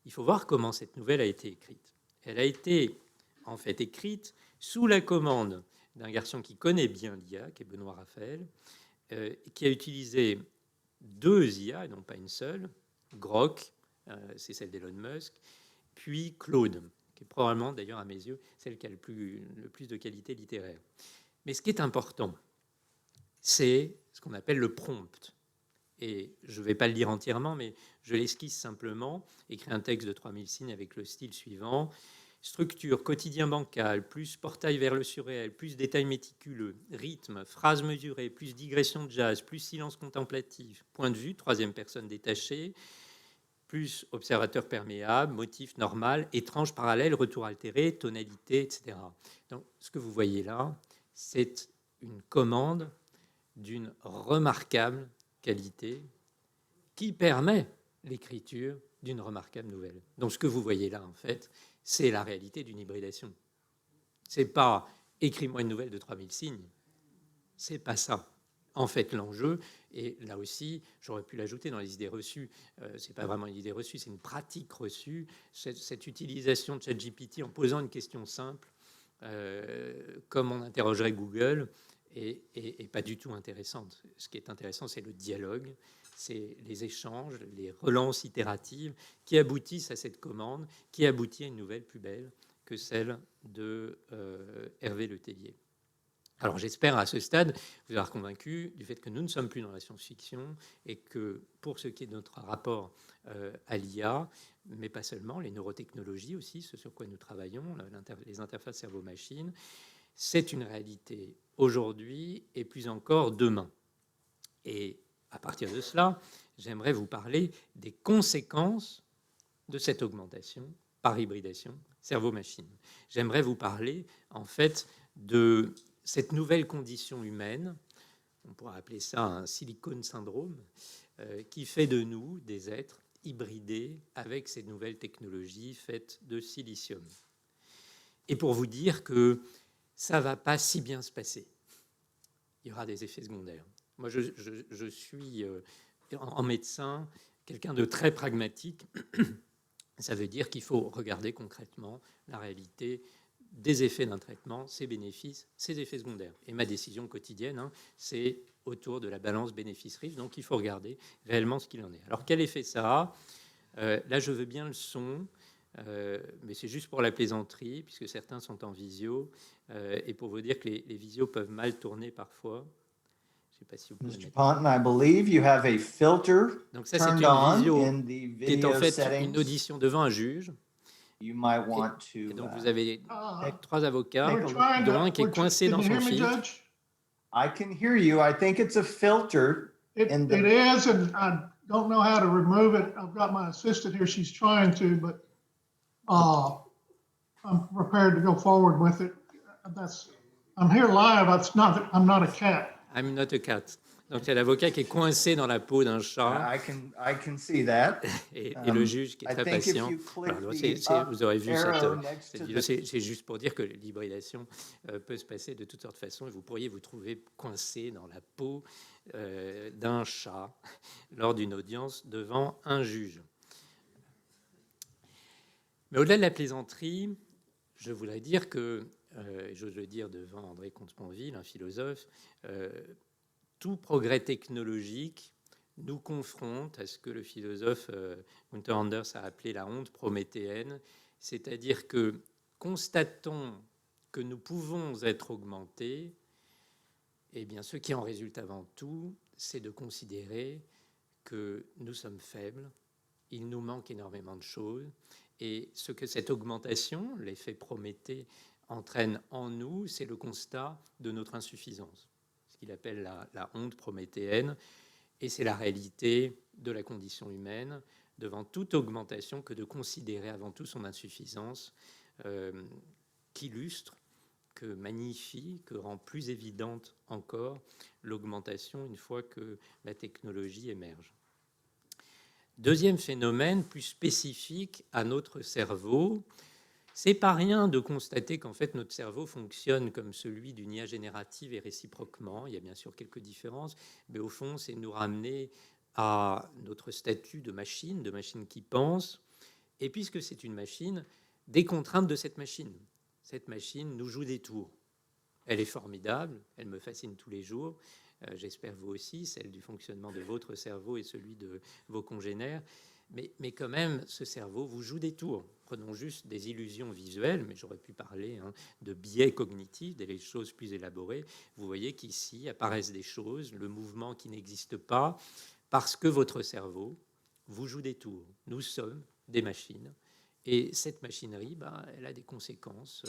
il faut voir comment cette nouvelle a été écrite. Elle a été en fait écrite sous la commande d'un garçon qui connaît bien l'IA, qui est Benoît Raphaël, qui a utilisé 2 IA, et non pas une seule, Grok, c'est celle d'Elon Musk, puis Claude, qui est probablement d'ailleurs à mes yeux celle qui a le plus de qualité littéraire. Mais ce qui est important, c'est ce qu'on appelle le prompt. Et je ne vais pas le lire entièrement, mais je l'esquisse simplement. Écrit un texte de 3000 signes avec le style suivant. Structure, quotidien bancal, plus portail vers le surréel, plus détails méticuleux, rythme, phrase mesurée, plus digression de jazz, plus silence contemplatif, point de vue, troisième personne détachée, plus observateur perméable, motif normal, étrange parallèle, retour altéré, tonalité, etc. Donc, ce que vous voyez là, c'est une commande d'une remarquable qualité qui permet l'écriture d'une remarquable nouvelle. Donc, ce que vous voyez là, en fait, c'est la réalité d'une hybridation. C'est pas écris-moi une nouvelle de 3000 signes. C'est pas ça. En fait, l'enjeu, et là aussi, j'aurais pu l'ajouter dans les idées reçues, c'est pas vraiment une idée reçue, c'est une pratique reçue, cette utilisation de ChatGPT en posant une question simple, comme on interrogerait Google, est pas du tout intéressante. Ce qui est intéressant, c'est le dialogue, c'est les échanges, les relances itératives qui aboutissent à cette commande, qui aboutit à une nouvelle plus belle que celle de Hervé Letellier. Alors j'espère à ce stade vous avoir convaincu du fait que nous ne sommes plus dans la science-fiction et que pour ce qui est de notre rapport à l'IA, mais pas seulement, les neurotechnologies aussi, ce sur quoi nous travaillons, les interfaces cerveau-machine, c'est une réalité aujourd'hui et plus encore demain. Et à partir de cela, j'aimerais vous parler des conséquences de cette augmentation par hybridation cerveau-machine. J'aimerais vous parler en fait de cette nouvelle condition humaine, on pourrait appeler ça un silicone syndrome, qui fait de nous des êtres hybridés avec ces nouvelles technologies faites de silicium. Et pour vous dire que ça ne va pas si bien se passer. Il y aura des effets secondaires. Moi, je suis en médecin quelqu'un de très pragmatique. Ça veut dire qu'il faut regarder concrètement la réalité des effets d'un traitement, ses bénéfices, ses effets secondaires. Et ma décision quotidienne, c'est autour de la balance bénéfice-risque. Donc, il faut regarder réellement ce qu'il en est. Alors, quel effet ça a ? Là, je veux bien le son, mais c'est juste pour la plaisanterie, puisque certains sont en visio, et pour vous dire que les visios peuvent mal tourner parfois. Je sais pas si vous pouvez
Mr.
mettre.
Ponton, I believe you have a filter
Donc ça, c'est
turned
une
on
visio
in the
qui est en
video
fait une
settings.
audition devant un juge.
You might want
Et
to.
donc, vous avez
take-
3 avocats,
take a look.
dont un qui est coincé dans son filtre.
I can hear you. I think it's a filter.
It
in the-
is, and I don't know how to remove it. I've got my assistant here, she's trying to, but I'm prepared to go forward with it. I'm here live, I'm not a cat.
I'm not a cat. Donc, c'est l'avocat qui est coincé dans la peau d'un chat
I can see that.
et le juge qui est
I
très
think if
patient.
you click
Voilà,
the up
vous aurez vu
arrow next
cette
to
vidéo.
the-
C'est juste pour dire que l'hybridation peut se passer de toutes sortes de façons et vous pourriez vous trouver coincé dans la peau d'un chat lors d'une audience devant un juge. Mais au-delà de la plaisanterie, je voudrais dire que, j'ose le dire devant André Comte-Sponville, un philosophe, tout progrès technologique nous confronte à ce que le philosophe Gunther Anders a appelé la honte prométhéenne, c'est-à-dire que constatons que nous pouvons être augmentés, et bien ce qui en résulte avant tout, c'est de considérer que nous sommes faibles, il nous manque énormément de choses, et ce que cette augmentation, l'effet Prométhée, entraîne en nous, c'est le constat de notre insuffisance, ce qu'il appelle la honte prométhéenne, et c'est la réalité de la condition humaine devant toute augmentation que de considérer avant tout son insuffisance, qu'illustre, que magnifie, que rend plus évidente encore l'augmentation une fois que la technologie émerge. Deuxième phénomène plus spécifique à notre cerveau, c'est pas rien de constater qu'en fait notre cerveau fonctionne comme celui d'une IA générative et réciproquement. Il y a bien sûr quelques différences, mais au fond, c'est nous ramener à notre statut de machine qui pense. Et puisque c'est une machine, des contraintes de cette machine. Cette machine nous joue des tours. Elle est formidable, elle me fascine tous les jours. J'espère vous aussi, celle du fonctionnement de votre cerveau et celui de vos congénères. Mais quand même, ce cerveau vous joue des tours. Prenons juste des illusions visuelles, mais j'aurais pu parler de biais cognitifs, des choses plus élaborées. Vous voyez qu'ici apparaissent des choses, le mouvement qui n'existe pas, parce que votre cerveau vous joue des tours. Nous sommes des machines. Et cette machinerie, elle a des conséquences.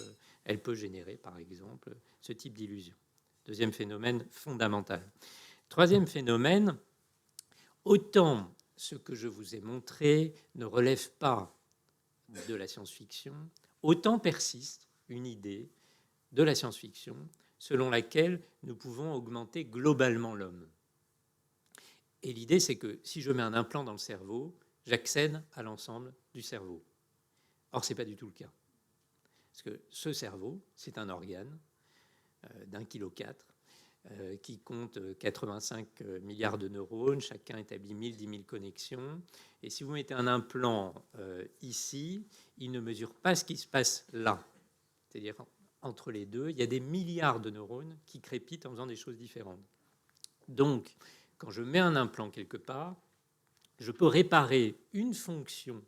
Elle peut générer, par exemple, ce type d'illusion. Deuxième phénomène fondamental. Troisième phénomène, autant ce que je vous ai montré ne relève pas de la science-fiction, autant persiste une idée de la science-fiction selon laquelle nous pouvons augmenter globalement l'homme. Et l'idée, c'est que si je mets un implant dans le cerveau, j'accède à l'ensemble du cerveau. Or, ce n'est pas du tout le cas. Parce que ce cerveau, c'est un organe d'1,4 kg qui compte 85 milliards de neurones, chacun établit 1000, 10 000 connexions. Et si vous mettez un implant ici, il ne mesure pas ce qui se passe là. C'est-à-dire, entre les deux, il y a des milliards de neurones qui crépitent en faisant des choses différentes. Donc, quand je mets un implant quelque part, je peux réparer une fonction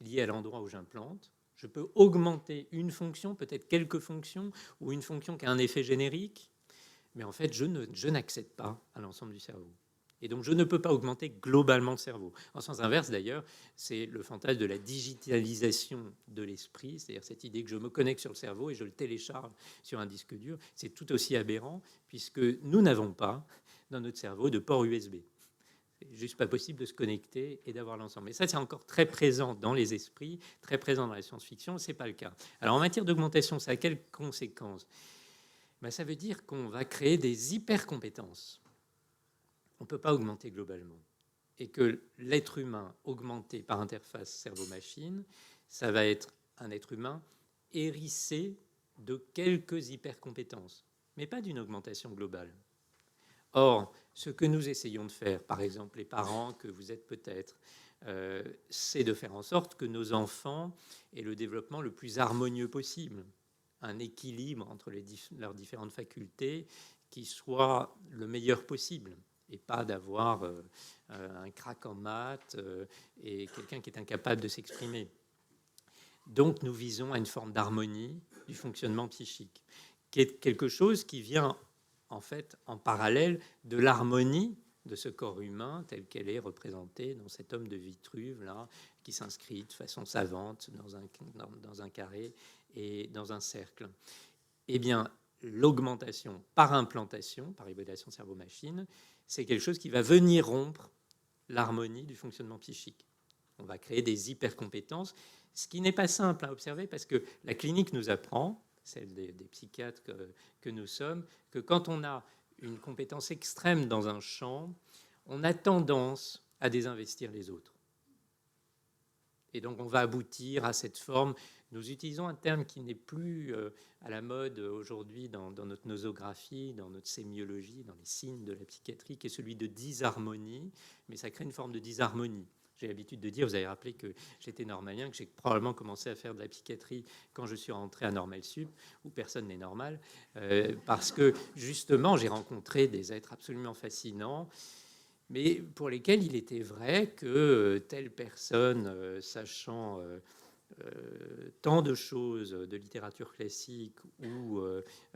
liée à l'endroit où j'implante. Je peux augmenter une fonction, peut-être quelques fonctions, ou une fonction qui a un effet générique, mais en fait, je n'accède pas à l'ensemble du cerveau. Et donc, je ne peux pas augmenter globalement le cerveau. En sens inverse, d'ailleurs, c'est le fantasme de la digitalisation de l'esprit, c'est-à-dire cette idée que je me connecte sur le cerveau et je le télécharge sur un disque dur. C'est tout aussi aberrant, puisque nous n'avons pas, dans notre cerveau, de port USB. C'est juste pas possible de se connecter et d'avoir l'ensemble. Mais ça, c'est encore très présent dans les esprits, très présent dans la science-fiction. C'est pas le cas. Alors, en matière d'augmentation, ça a quelles conséquences ? Ça veut dire qu'on va créer des hyper-compétences. On ne peut pas augmenter globalement. Et que l'être humain augmenté par interface cerveau-machine, ça va être un être humain hérissé de quelques hyper-compétences, mais pas d'une augmentation globale. Or, ce que nous essayons de faire, par exemple les parents que vous êtes peut-être, c'est de faire en sorte que nos enfants aient le développement le plus harmonieux possible, un équilibre entre leurs différentes facultés qui soit le meilleur possible, et pas d'avoir un crack en maths et quelqu'un qui est incapable de s'exprimer. Donc nous visons à une forme d'harmonie du fonctionnement psychique, qui est quelque chose qui vient en fait en parallèle de l'harmonie de ce corps humain tel qu'elle est représentée dans cet homme de Vitruve là, qui s'inscrit de façon savante dans un carré et dans un cercle. Eh bien, l'augmentation par implantation, par hybridation cerveau-machine, c'est quelque chose qui va venir rompre l'harmonie du fonctionnement psychique. On va créer des hypercompétences, ce qui n'est pas simple à observer parce que la clinique nous apprend, celle des psychiatres que nous sommes, que quand on a une compétence extrême dans un champ, on a tendance à désinvestir les autres. Et donc, on va aboutir à cette forme. Nous utilisons un terme qui n'est plus à la mode aujourd'hui dans notre nosographie, dans notre sémiologie, dans les signes de la psychiatrie, qui est celui de disharmonie, mais ça crée une forme de disharmonie. J'ai l'habitude de dire, vous avez rappelé que j'étais normalien, que j'ai probablement commencé à faire de la psychiatrie quand je suis rentré à Normal Sup, où personne n'est normal, parce que justement, j'ai rencontré des êtres absolument fascinants, mais pour lesquels il était vrai que telle personne, sachant tant de choses de littérature classique ou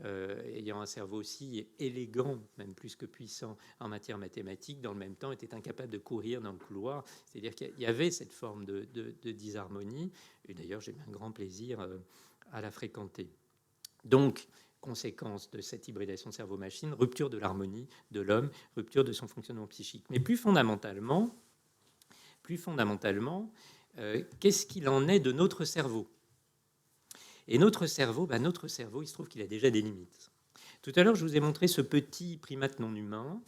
ayant un cerveau aussi élégant, même plus que puissant en matière mathématique, dans le même temps était incapable de courir dans le couloir. C'est-à-dire qu'il y avait cette forme de disharmonie, et d'ailleurs j'ai eu un grand plaisir à la fréquenter. Donc, conséquence de cette hybridation cerveau-machine, rupture de l'harmonie de l'homme, rupture de son fonctionnement psychique. Mais plus fondamentalement, qu'est-ce qu'il en est de notre cerveau ? Et notre cerveau, il se trouve qu'il a déjà des limites. Tout à l'heure, je vous ai montré ce petit primate non humain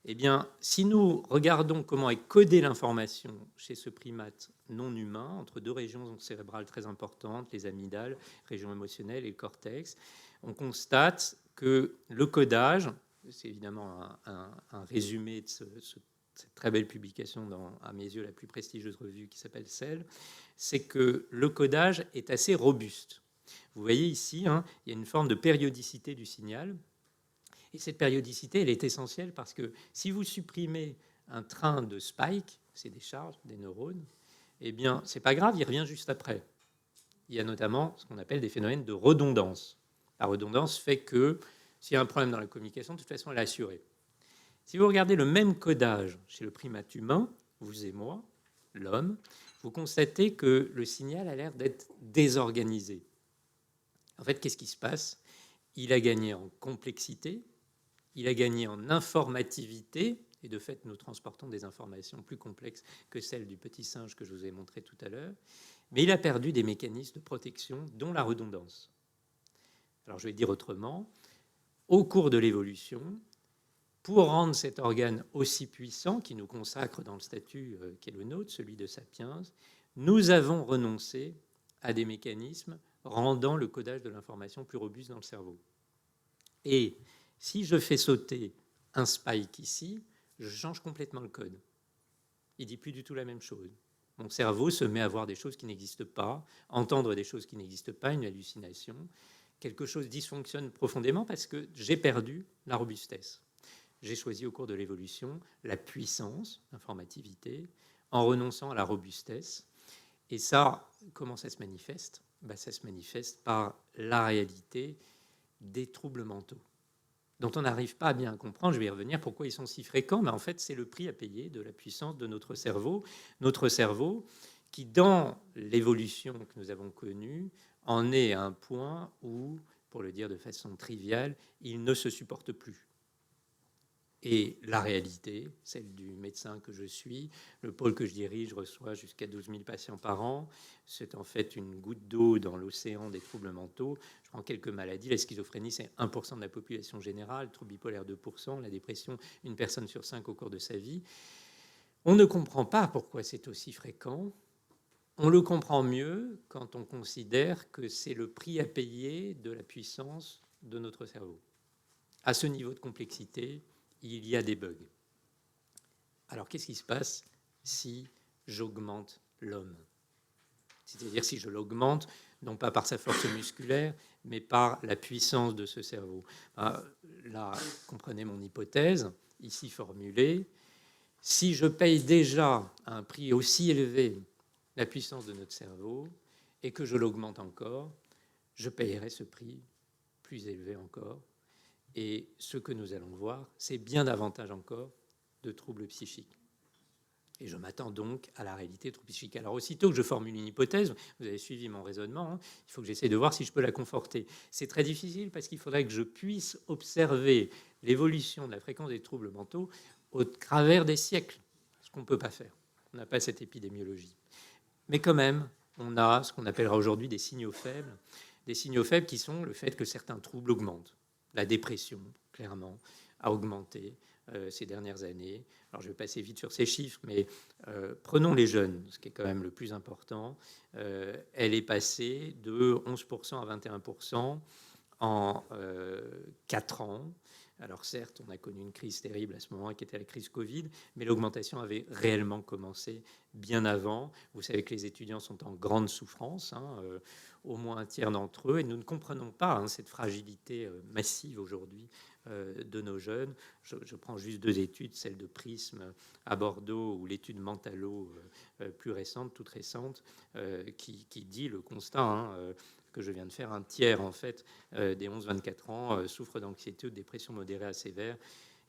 Eh bien, si nous regardons comment est codée l'information chez ce primate non humain, entre deux régions cérébrales très importantes, les amygdales, région émotionnelle et le cortex, on constate que le codage, c'est évidemment un résumé de cette très belle publication dans, à mes yeux, la plus prestigieuse revue qui s'appelle Cell, c'est que le codage est assez robuste. Vous voyez ici, hein, il y a une forme de périodicité du signal. Et cette périodicité, elle est essentielle parce que si vous supprimez un train de spike, c'est des charges, des neurones, eh bien, c'est pas grave, il revient juste après. Il y a notamment ce qu'on appelle des phénomènes de redondance. La redondance fait que s'il y a un problème dans la communication, de toute façon, elle est assurée. Si vous regardez le même codage chez le primate humain, vous et moi, l'homme, vous constatez que le signal a l'air d'être désorganisé. En fait, qu'est-ce qui se passe? Il a gagné en complexité, il a gagné en informativité, et de fait, nous transportons des informations plus complexes que celles du petit singe que je vous ai montré tout à l'heure, mais il a perdu des mécanismes de protection, dont la redondance. Alors, je vais dire autrement, au cours de l'évolution, pour rendre cet organe aussi puissant, qui nous consacre dans le statut qui est le nôtre, celui de Sapiens, nous avons renoncé à des mécanismes rendant le codage de l'information plus robuste dans le cerveau. Et si je fais sauter un spike ici, je change complètement le code. Il ne dit plus du tout la même chose. Mon cerveau se met à voir des choses qui n'existent pas, entendre des choses qui n'existent pas, une hallucination. Quelque chose dysfonctionne profondément parce que j'ai perdu la robustesse. J'ai choisi au cours de l'évolution la puissance, l'informativité, en renonçant à la robustesse. Et ça, comment ça se manifeste? Ça se manifeste par la réalité des troubles mentaux, dont on n'arrive pas à bien comprendre. Je vais y revenir, pourquoi ils sont si fréquents. Mais en fait, c'est le prix à payer de la puissance de notre cerveau. Notre cerveau qui, dans l'évolution que nous avons connue, en est à un point où, pour le dire de façon triviale, il ne se supporte plus. Et la réalité, celle du médecin que je suis, le pôle que je dirige reçoit jusqu'à 12 000 patients par an. C'est en fait une goutte d'eau dans l'océan des troubles mentaux. Je prends quelques maladies. La schizophrénie, c'est 1% de la population générale, le trouble bipolaire 2%, la dépression, 1 personne sur 5 au cours de sa vie. On ne comprend pas pourquoi c'est aussi fréquent. On le comprend mieux quand on considère que c'est le prix à payer de la puissance de notre cerveau. À ce niveau de complexité, il y a des bugs. Alors, qu'est-ce qui se passe si j'augmente l'homme? C'est-à-dire si je l'augmente, non pas par sa force musculaire, mais par la puissance de ce cerveau. Là, comprenez mon hypothèse, ici formulée. Si je paye déjà à un prix aussi élevé la puissance de notre cerveau et que je l'augmente encore, je payerai ce prix plus élevé encore. Et ce que nous allons voir, c'est bien davantage encore de troubles psychiques. Et je m'attends donc à la réalité de troubles psychiques. Alors, aussitôt que je formule une hypothèse, vous avez suivi mon raisonnement, hein, il faut que j'essaie de voir si je peux la conforter. C'est très difficile parce qu'il faudrait que je puisse observer l'évolution de la fréquence des troubles mentaux au travers des siècles, ce qu'on ne peut pas faire. On n'a pas cette épidémiologie. Mais quand même, on a ce qu'on appellera aujourd'hui des signaux faibles qui sont le fait que certains troubles augmentent. La dépression, clairement, a augmenté ces dernières années. Alors, je vais passer vite sur ces chiffres, mais prenons les jeunes, ce qui est quand même le plus important. Elle est passée de 11% à 21% en 4 ans. Alors certes, on a connu une crise terrible à ce moment qui était la crise Covid, mais l'augmentation avait réellement commencé bien avant. Vous savez que les étudiants sont en grande souffrance, au moins un tiers d'entre eux, et nous ne comprenons pas cette fragilité massive aujourd'hui de nos jeunes. Je prends juste 2 études, celle de Prism à Bordeaux ou l'étude Mentalo plus récente, toute récente, qui dit le constat que je viens de faire, un tiers en fait des 11-24 ans souffrent d'anxiété ou de dépression modérée à sévère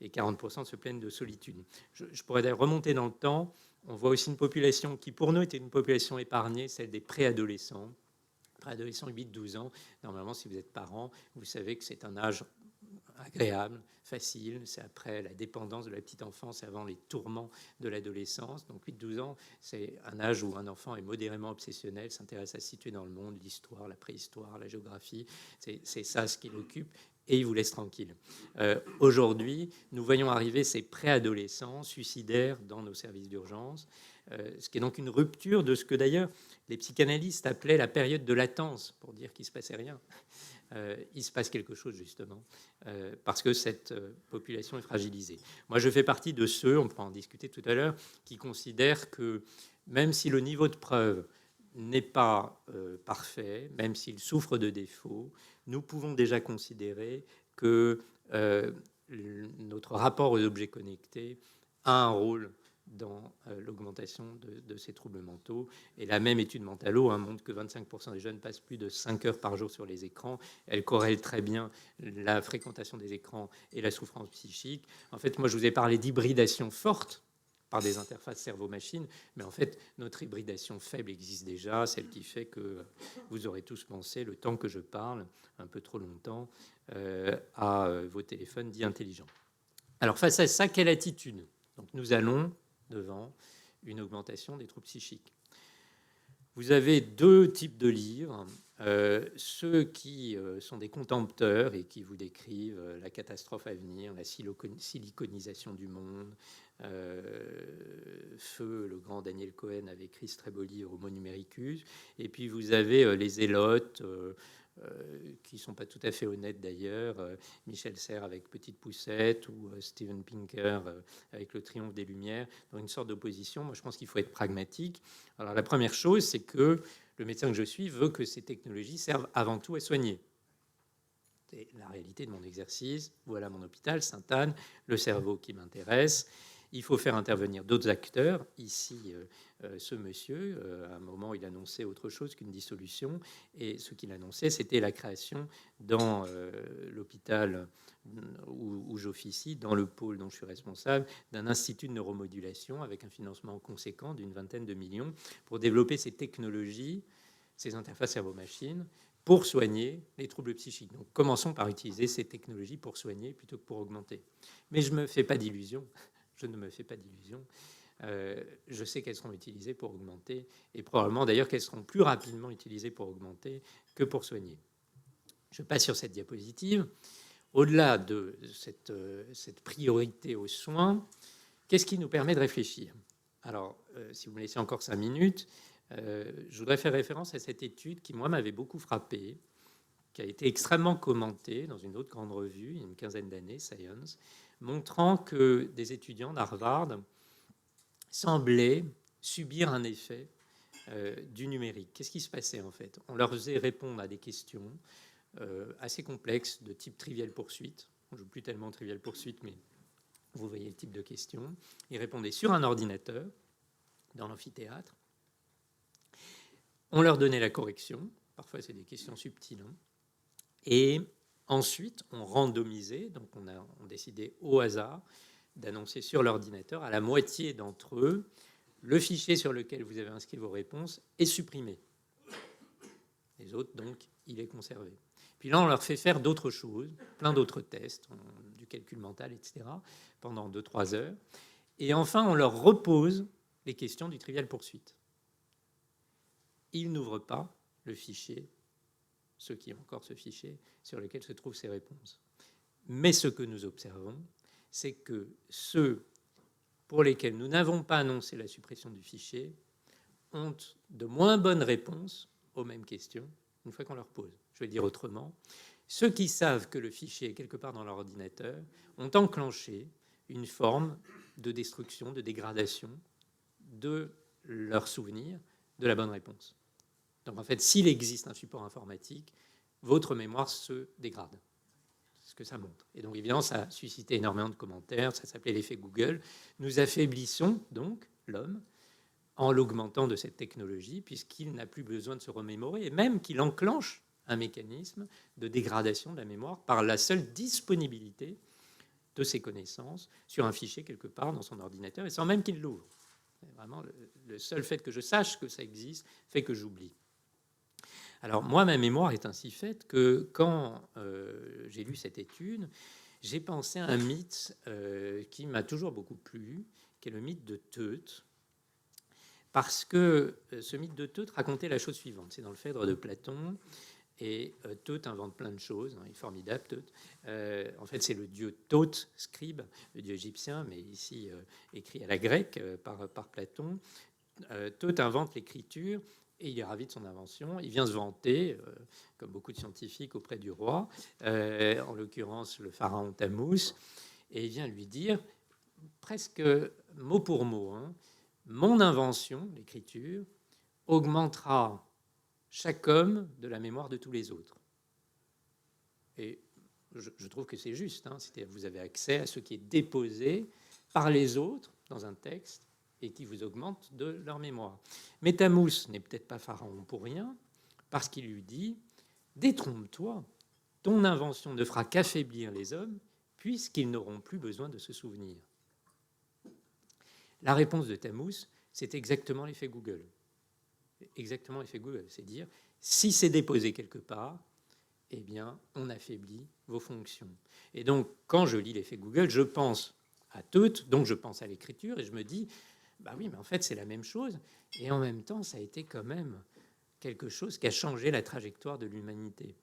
et 40% se plaignent de solitude. Je pourrais d'ailleurs remonter dans le temps. On voit aussi une population qui pour nous était une population épargnée, celle des préadolescents. Préadolescents 8-12 ans. Normalement, si vous êtes parent, vous savez que c'est un âge agréable, facile. C'est après la dépendance de la petite enfance et avant les tourments de l'adolescence. Donc 8-12 ans, c'est un âge où un enfant est modérément obsessionnel, s'intéresse à se situer dans le monde, l'histoire, la préhistoire, la géographie. C'est ça ce qui l'occupe. Et il vous laisse tranquille. Aujourd'hui, nous voyons arriver ces préadolescents suicidaires dans nos services d'urgence, ce qui est donc une rupture de ce que d'ailleurs les psychanalystes appelaient la période de latence, pour dire qu'il ne se passait rien. Il se passe quelque chose justement, parce que cette population est fragilisée. Moi, je fais partie de ceux, on pourra en discuter tout à l'heure, qui considèrent que même si le niveau de preuve n'est pas parfait, même s'il souffre de défauts, nous pouvons déjà considérer que notre rapport aux objets connectés a un rôle dans l'augmentation de ces troubles mentaux. Et la même étude Mentalo montre que 25% des jeunes passent plus de 5 heures par jour sur les écrans. Elle corrèle très bien la fréquentation des écrans et la souffrance psychique. En fait, moi, je vous ai parlé d'hybridation forte par des interfaces cerveau-machine, mais en fait, notre hybridation faible existe déjà, celle qui fait que vous aurez tous pensé, le temps que je parle, un peu trop longtemps, à vos téléphones dits intelligents. Alors, face à ça, quelle attitude ? Donc, nous allons devant une augmentation des troubles psychiques. Vous avez deux types de livres, ceux qui sont des contempteurs et qui vous décrivent la catastrophe à venir, la siliconisation du monde. Feu, le grand Daniel Cohen avait écrit ce très beau livre Homo numericus. Et puis vous avez les zélotes, qui ne sont pas tout à fait honnêtes d'ailleurs, Michel Serres avec Petite Poussette ou Steven Pinker avec Le Triomphe des Lumières, dans une sorte d'opposition. Moi, je pense qu'il faut être pragmatique. Alors, la première chose, c'est que le médecin que je suis veut que ces technologies servent avant tout à soigner. C'est la réalité de mon exercice. Voilà mon hôpital, Sainte-Anne, le cerveau qui m'intéresse. Il faut faire intervenir d'autres acteurs. Ici, ce monsieur, à un moment, il annonçait autre chose qu'une dissolution. Et ce qu'il annonçait, c'était la création dans l'hôpital où j'officie, dans le pôle dont je suis responsable, d'un institut de neuromodulation avec un financement conséquent d'une 20aine de millions pour développer ces technologies, ces interfaces cerveau-machine, pour soigner les troubles psychiques. Donc, commençons par utiliser ces technologies pour soigner plutôt que pour augmenter. Mais je ne me fais pas d'illusions. Je ne me fais pas d'illusions. Je sais qu'elles seront utilisées pour augmenter, et probablement d'ailleurs qu'elles seront plus rapidement utilisées pour augmenter que pour soigner. Je passe sur cette diapositive. Au-delà de cette priorité aux soins, qu'est-ce qui nous permet de réfléchir ? Alors, si vous me laissez encore 5 minutes, je voudrais faire référence à cette étude qui, moi, m'avait beaucoup frappé, qui a été extrêmement commentée dans une autre grande revue, il y a une quinzaine d'années, Science, montrant que des étudiants d'Harvard semblaient subir un effet du numérique. Qu'est-ce qui se passait en fait ? On leur faisait répondre à des questions assez complexes de type trivial poursuite. Je ne joue plus tellement trivial poursuite, mais vous voyez le type de questions. Ils répondaient sur un ordinateur, dans l'amphithéâtre. On leur donnait la correction. Parfois, c'est des questions subtiles. Et ensuite, on randomisait, donc on décidait au hasard d'annoncer sur l'ordinateur à la moitié d'entre eux, le fichier sur lequel vous avez inscrit vos réponses est supprimé. Les autres, donc, il est conservé. Puis là, on leur fait faire d'autres choses, plein d'autres tests, du calcul mental, etc., pendant 2-3 heures. Et enfin, on leur repose les questions du trivial poursuite. Ils n'ouvrent pas le fichier, ceux qui ont encore ce fichier, sur lequel se trouvent ces réponses. Mais ce que nous observons, c'est que ceux pour lesquels nous n'avons pas annoncé la suppression du fichier ont de moins bonnes réponses aux mêmes questions une fois qu'on leur pose. Je vais le dire autrement. Ceux qui savent que le fichier est quelque part dans leur ordinateur ont enclenché une forme de destruction, de dégradation de leur souvenir de la bonne réponse. Donc en fait, s'il existe un support informatique, votre mémoire se dégrade. C'est ce que ça montre. Et donc évidemment, ça a suscité énormément de commentaires, ça s'appelait l'effet Google. Nous affaiblissons donc l'homme en l'augmentant de cette technologie, puisqu'il n'a plus besoin de se remémorer, et même qu'il enclenche un mécanisme de dégradation de la mémoire par la seule disponibilité de ses connaissances sur un fichier quelque part dans son ordinateur, et sans même qu'il l'ouvre. Vraiment, le seul fait que je sache que ça existe fait que j'oublie. Alors moi, ma mémoire est ainsi faite que quand j'ai lu cette étude, j'ai pensé à un mythe qui m'a toujours beaucoup plu, qui est le mythe de Teut. Parce que ce mythe de Teut racontait la chose suivante. C'est dans le Phèdre de Platon. Et Teut invente plein de choses. Il est formidable, Teut. En fait, c'est le dieu Thoth, scribe, le dieu égyptien, mais ici écrit à la grecque par Platon. Teut invente l'écriture et il est ravi de son invention. Il vient se vanter, comme beaucoup de scientifiques, auprès du roi, en l'occurrence le pharaon Tammuz, et il vient lui dire, presque mot pour mot, hein, mon invention, l'écriture, augmentera chaque homme de la mémoire de tous les autres. Et je trouve que c'est juste, hein, c'est-à-dire que vous avez accès à ce qui est déposé par les autres dans un texte et qui vous augmente de leur mémoire. Mais Tammuz n'est peut-être pas pharaon pour rien, parce qu'il lui dit « Détrompe-toi, ton invention ne fera qu'affaiblir les hommes, puisqu'ils n'auront plus besoin de se souvenir. » La réponse de Tammuz, c'est exactement l'effet Google. Exactement l'effet Google, c'est dire, si c'est déposé quelque part, eh bien, on affaiblit vos fonctions. Et donc, quand je lis l'effet Google, je pense à Teut, donc je pense à l'écriture, et je me dis, bah oui, mais en fait, c'est la même chose. Et en même temps, ça a été quand même quelque chose qui a changé la trajectoire de l'humanité,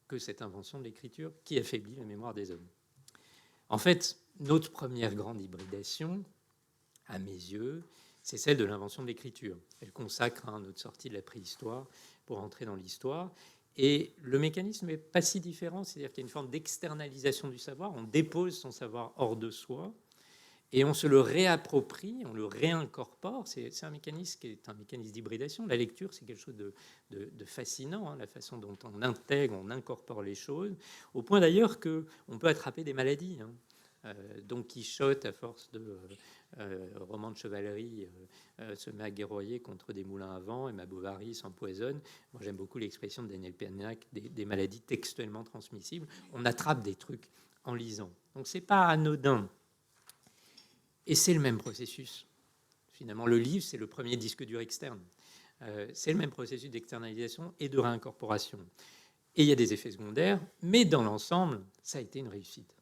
que cette invention de l'écriture qui affaiblit la mémoire des hommes. En fait, notre première grande hybridation, à mes yeux, c'est celle de l'invention de l'écriture. Elle consacre notre sortie de la préhistoire pour entrer dans l'histoire. Et le mécanisme n'est pas si différent, c'est-à-dire qu'il y a une forme d'externalisation du savoir. On dépose son savoir hors de soi et on se le réapproprie, on le réincorpore. C'est un mécanisme qui est un mécanisme d'hybridation. La lecture, c'est quelque chose de fascinant, hein, la façon dont on intègre, on incorpore les choses, au point d'ailleurs qu'on peut attraper des maladies. Hein. Don Quichotte, à force de romans de chevalerie, se met à guerroyer contre des moulins à vent, et Emma Bovary s'empoisonne. Moi, j'aime beaucoup l'expression de Daniel Pénac, des maladies textuellement transmissibles. On attrape des trucs en lisant. Donc, c'est pas anodin. Et c'est le même processus. Finalement, le livre, c'est le premier disque dur externe. C'est le même processus d'externalisation et de réincorporation. Et il y a des effets secondaires, mais dans l'ensemble, ça a été une réussite.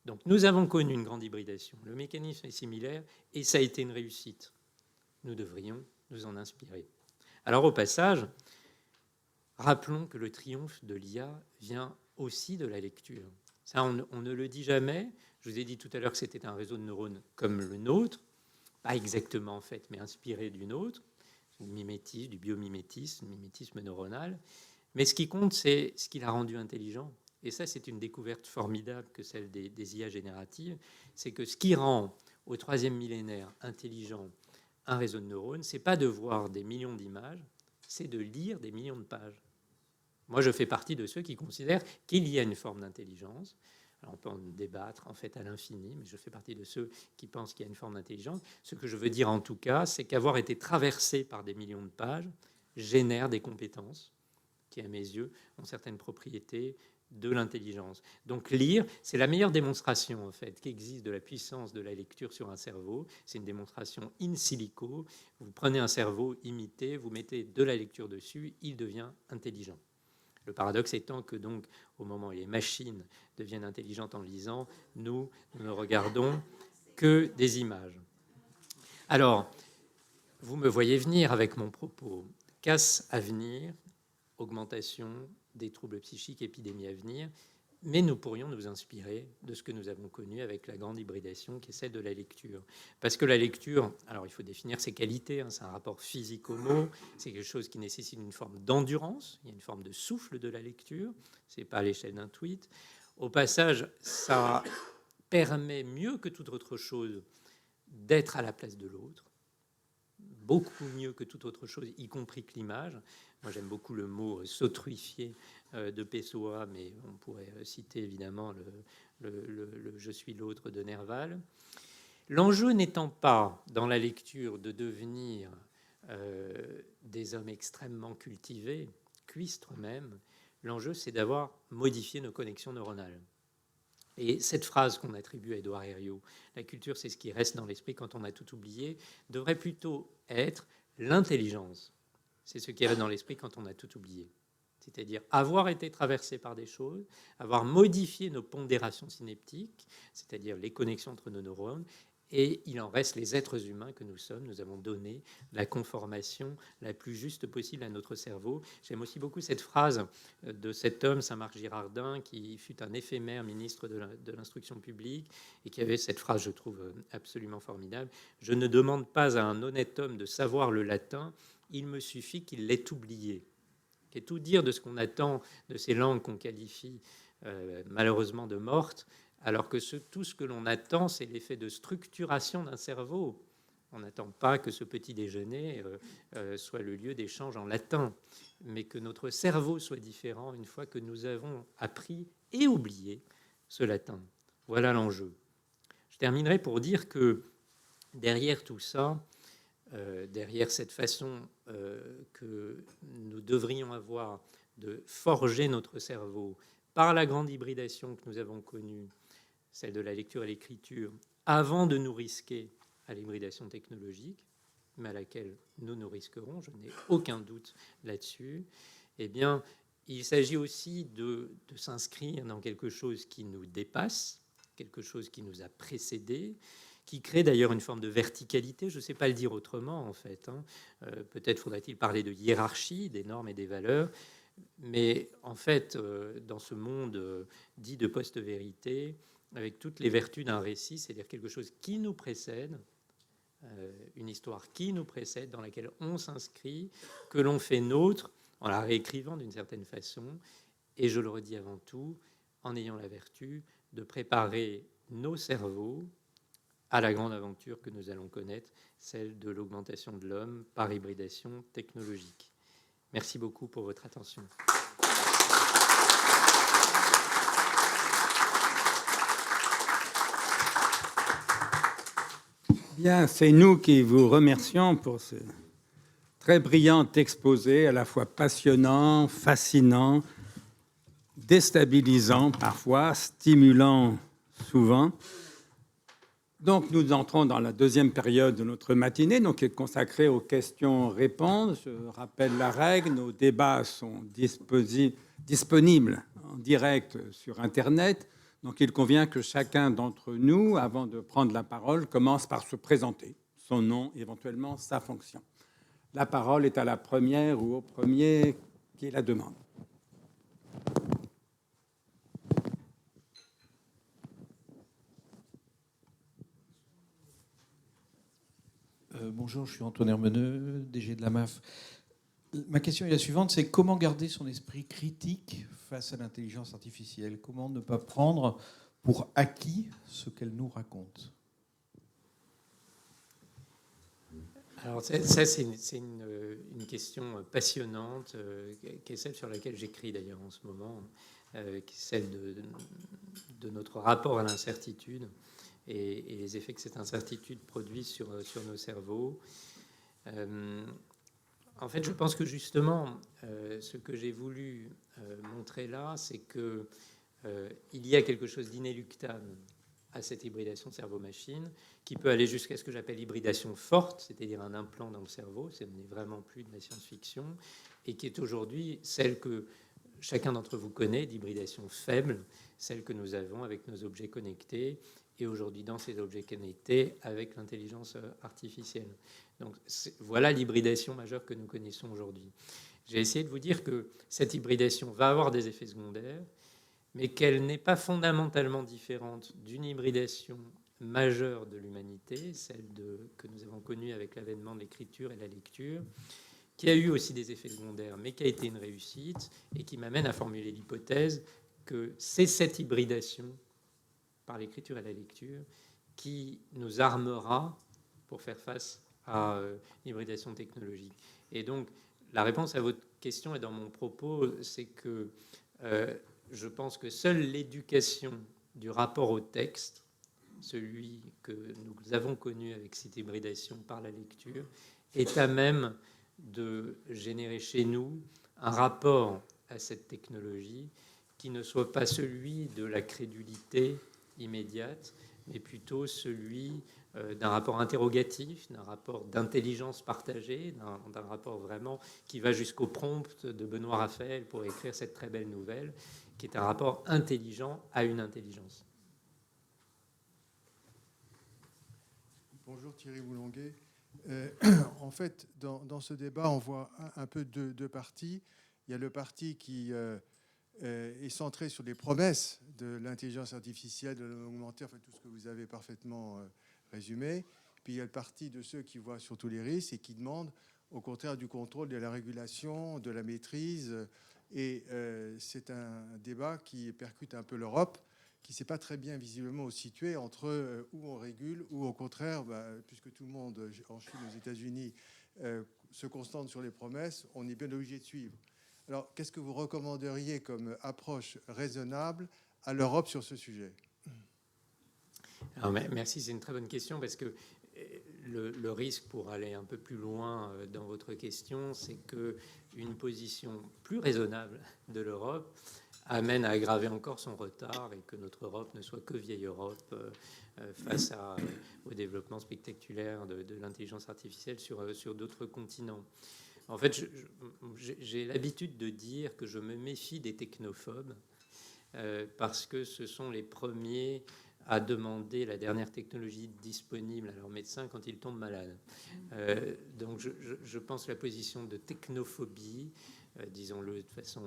Donc, nous avons connu une grande hybridation. Le mécanisme est similaire et ça a été une réussite. Nous devrions nous en inspirer. Alors, au passage, rappelons que le triomphe de l'IA vient aussi de la lecture. Ça, on ne le dit jamais. Je vous ai dit tout à l'heure que c'était un réseau de neurones comme le nôtre, pas exactement en fait, mais inspiré du nôtre, du mimétisme, du biomimétisme, du mimétisme neuronal. Mais ce qui compte, c'est ce qui l'a rendu intelligent. Et ça, c'est une découverte formidable que celle des IA génératives. C'est que ce qui rend au 3e millénaire intelligent un réseau de neurones, c'est pas de voir des millions d'images, c'est de lire des millions de pages. Moi, je fais partie de ceux qui considèrent qu'il y a une forme d'intelligence. Alors, on peut en débattre en fait à l'infini, mais je fais partie de ceux qui pensent qu'il y a une forme d'intelligence. Ce que je veux dire en tout cas, c'est qu'avoir été traversé par des millions de pages génère des compétences qui, à mes yeux, ont certaines propriétés de l'intelligence. Donc lire, c'est la meilleure démonstration en fait qui existe de la puissance de la lecture sur un cerveau. C'est une démonstration in silico. Vous prenez un cerveau imité, vous mettez de la lecture dessus, il devient intelligent. Le paradoxe étant que donc au moment où les machines deviennent intelligentes en lisant, nous ne regardons que des images. Alors, vous me voyez venir avec mon propos. Casse à venir, augmentation des troubles psychiques, épidémie à venir, mais nous pourrions nous inspirer de ce que nous avons connu avec la grande hybridation qui est celle de la lecture. Parce que la lecture, alors il faut définir ses qualités, hein, c'est un rapport physique au mot, c'est quelque chose qui nécessite une forme d'endurance, il y a une forme de souffle de la lecture, c'est pas à l'échelle d'un tweet. Au passage, ça permet mieux que toute autre chose d'être à la place de l'autre, beaucoup mieux que toute autre chose, y compris que l'image. Moi, j'aime beaucoup le mot « s'autruifier » de Pessoa, mais on pourrait citer évidemment le « je suis l'autre » de Nerval. L'enjeu n'étant pas, dans la lecture, de devenir des hommes extrêmement cultivés, cuistres même, l'enjeu, c'est d'avoir modifié nos connexions neuronales. Et cette phrase qu'on attribue à Édouard Herriot, « la culture, c'est ce qui reste dans l'esprit quand on a tout oublié », devrait plutôt être l'intelligence. C'est ce qui reste dans l'esprit quand on a tout oublié. c'est-à-dire avoir été traversé par des choses, avoir modifié nos pondérations syneptiques, c'est-à-dire les connexions entre nos neurones, et il en reste les êtres humains que nous sommes. Nous avons donné la conformation la plus juste possible à notre cerveau. J'aime aussi beaucoup cette phrase de cet homme, Saint-Marc Girardin, qui fut un éphémère ministre de l'instruction publique et qui avait cette phrase, je trouve, absolument formidable. « Je ne demande pas à un honnête homme de savoir le latin, il me suffit qu'il l'ait oublié. » C'est tout dire de ce qu'on attend de ces langues qu'on qualifie malheureusement de mortes, alors que tout ce que l'on attend, c'est l'effet de structuration d'un cerveau. On n'attend pas que ce petit déjeuner soit le lieu d'échange en latin, mais que notre cerveau soit différent une fois que nous avons appris et oublié ce latin. Voilà l'enjeu. Je terminerai pour dire que derrière tout ça, derrière cette façon que nous devrions avoir de forger notre cerveau par la grande hybridation que nous avons connue, celle de la lecture et l'écriture, avant de nous risquer à l'hybridation technologique, mais à laquelle nous nous risquerons, je n'ai aucun doute là-dessus, eh bien, il s'agit aussi de s'inscrire dans quelque chose qui nous dépasse, quelque chose qui nous a précédés, qui crée d'ailleurs une forme de verticalité, je ne sais pas le dire autrement en fait. Peut-être faudrait-il parler de hiérarchie des normes et des valeurs, mais en fait, dans ce monde dit de post-vérité, avec toutes les vertus d'un récit, c'est-à-dire quelque chose qui nous précède, une histoire qui nous précède, dans laquelle on s'inscrit, que l'on fait nôtre, en la réécrivant d'une certaine façon, et je le redis avant tout, en ayant la vertu de préparer nos cerveaux à la grande aventure que nous allons connaître, celle de l'augmentation de l'homme par hybridation technologique. Merci beaucoup pour votre attention.
Bien, c'est nous qui vous remercions pour ce très brillant exposé, à la fois passionnant, fascinant, déstabilisant parfois, stimulant souvent. Donc, nous entrons dans la deuxième période de notre matinée, donc qui est consacrée aux questions-réponses. Je rappelle la règle, nos débats sont disponibles en direct sur Internet. Donc, il convient que chacun d'entre nous, avant de prendre la parole, commence par se présenter, son nom, éventuellement sa fonction. La parole est à la première ou au premier qui la demande.
Bonjour, je suis Antoine Hermeneux, DG de la MAF. Ma question est la suivante, c'est comment garder son esprit critique face à l'intelligence artificielle? Comment ne pas prendre pour acquis ce qu'elle nous raconte?
Alors ça, c'est une question passionnante, qui est celle sur laquelle j'écris d'ailleurs en ce moment, qui est celle de notre rapport à l'incertitude et les effets que cette incertitude produit sur nos cerveaux. En fait, je pense que justement, ce que j'ai voulu montrer là, c'est que il y a quelque chose d'inéluctable à cette hybridation cerveau-machine, qui peut aller jusqu'à ce que j'appelle l'hybridation forte, c'est-à-dire un implant dans le cerveau, ce n'est vraiment plus de la science-fiction, et qui est aujourd'hui celle que chacun d'entre vous connaît, d'hybridation faible, celle que nous avons avec nos objets connectés, et aujourd'hui dans ces objets connectés avec l'intelligence artificielle. Donc voilà l'hybridation majeure que nous connaissons aujourd'hui. J'ai essayé de vous dire que cette hybridation va avoir des effets secondaires, mais qu'elle n'est pas fondamentalement différente d'une hybridation majeure de l'humanité, celle que nous avons connue avec l'avènement de l'écriture et la lecture, qui a eu aussi des effets secondaires, mais qui a été une réussite, et qui m'amène à formuler l'hypothèse que c'est cette hybridation par l'écriture et la lecture qui nous armera pour faire face à l'hybridation technologique. Et donc, la réponse à votre question et dans mon propos, c'est que je pense que seule l'éducation du rapport au texte, celui que nous avons connu avec cette hybridation par la lecture, est à même de générer chez nous un rapport à cette technologie qui ne soit pas celui de la crédulité immédiate, mais plutôt celui d'un rapport interrogatif, d'un rapport d'intelligence partagée, d'un rapport vraiment qui va jusqu'au prompt de Benoît Raphaël pour écrire cette très belle nouvelle, qui est un rapport intelligent à une intelligence.
Bonjour Thierry Boulonguet. En fait, dans ce débat, on voit un peu deux partis. Il y a le parti qui est centré sur les promesses de l'intelligence artificielle, de l'augmenter, enfin tout ce que vous avez parfaitement résumé. Puis il y a le parti de ceux qui voient surtout les risques et qui demandent au contraire du contrôle, de la régulation, de la maîtrise. Et c'est un débat qui percute un peu l'Europe, qui ne sait pas très bien visiblement situer entre où on régule ou au contraire, puisque tout le monde en Chine, aux États-Unis, se concentre sur les promesses, on est bien obligé de suivre. Alors, qu'est-ce que vous recommanderiez comme approche raisonnable à l'Europe sur ce sujet?
Alors, merci, c'est une très bonne question parce que le risque, pour aller un peu plus loin dans votre question, c'est qu'une position plus raisonnable de l'Europe amène à aggraver encore son retard et que notre Europe ne soit que vieille Europe face au développement spectaculaire de l'intelligence artificielle sur d'autres continents. En fait, j'ai l'habitude de dire que je me méfie des technophobes parce que ce sont les premiers à demander la dernière technologie disponible à leurs médecins quand ils tombent malades. Donc je pense que la position de technophobie, disons-le de façon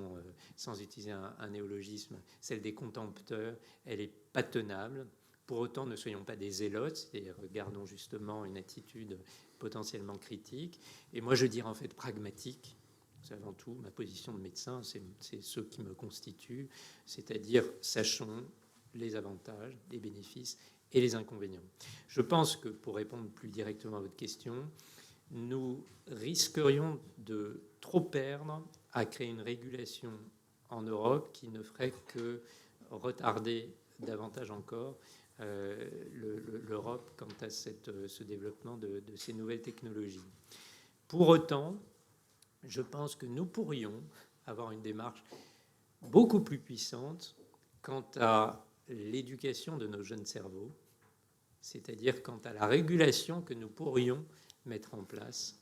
sans utiliser un néologisme, celle des contempteurs, elle est pas tenable. Pour autant, ne soyons pas des zélotes, c'est-à-dire gardons justement une attitude potentiellement critique. Et moi, je dirais en fait pragmatique. C'est avant tout ma position de médecin, c'est ce qui me constitue, c'est-à-dire sachons les avantages, les bénéfices et les inconvénients. Je pense que, pour répondre plus directement à votre question, nous risquerions de trop perdre à créer une régulation en Europe qui ne ferait que retarder davantage encore l'Europe quant à ce développement de ces nouvelles technologies. Pour autant, je pense que nous pourrions avoir une démarche beaucoup plus puissante quant à l'éducation de nos jeunes cerveaux, c'est-à-dire quant à la régulation que nous pourrions mettre en place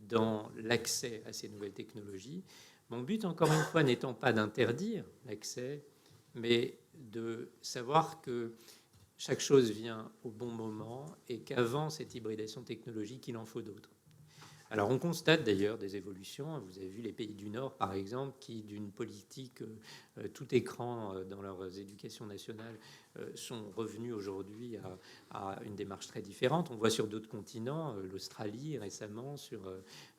dans l'accès à ces nouvelles technologies. Mon but, encore une fois, n'étant pas d'interdire l'accès, mais de savoir que chaque chose vient au bon moment et qu'avant cette hybridation technologique, il en faut d'autres. Alors on constate d'ailleurs des évolutions. Vous avez vu les pays du Nord, par exemple, qui d'une politique tout écran dans leurs éducations nationales sont revenus aujourd'hui à une démarche très différente. On voit sur d'autres continents, l'Australie récemment, sur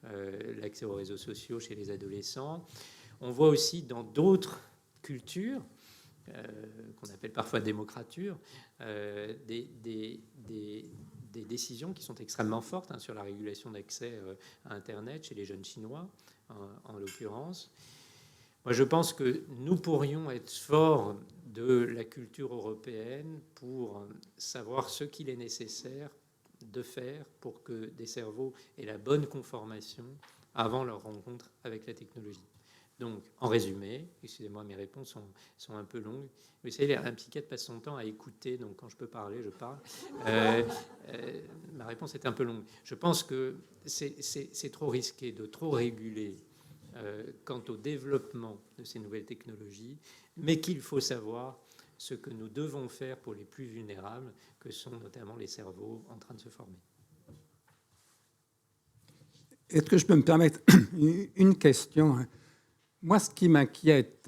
l'accès aux réseaux sociaux chez les adolescents. On voit aussi dans d'autres cultures, qu'on appelle parfois démocratures, des décisions qui sont extrêmement fortes sur la régulation d'accès à Internet chez les jeunes Chinois, en l'occurrence. Moi, je pense que nous pourrions être forts de la culture européenne pour savoir ce qu'il est nécessaire de faire pour que des cerveaux aient la bonne conformation avant leur rencontre avec la technologie. Donc, en résumé, excusez-moi, mes réponses sont un peu longues. Vous savez, un psychiatre passe son temps à écouter, donc quand je peux parler, je parle. Ma réponse est un peu longue. Je pense que c'est trop risqué de trop réguler quant au développement de ces nouvelles technologies, mais qu'il faut savoir ce que nous devons faire pour les plus vulnérables, que sont notamment les cerveaux en train de se former.
Est-ce que je peux me permettre une question? Moi, ce qui m'inquiète,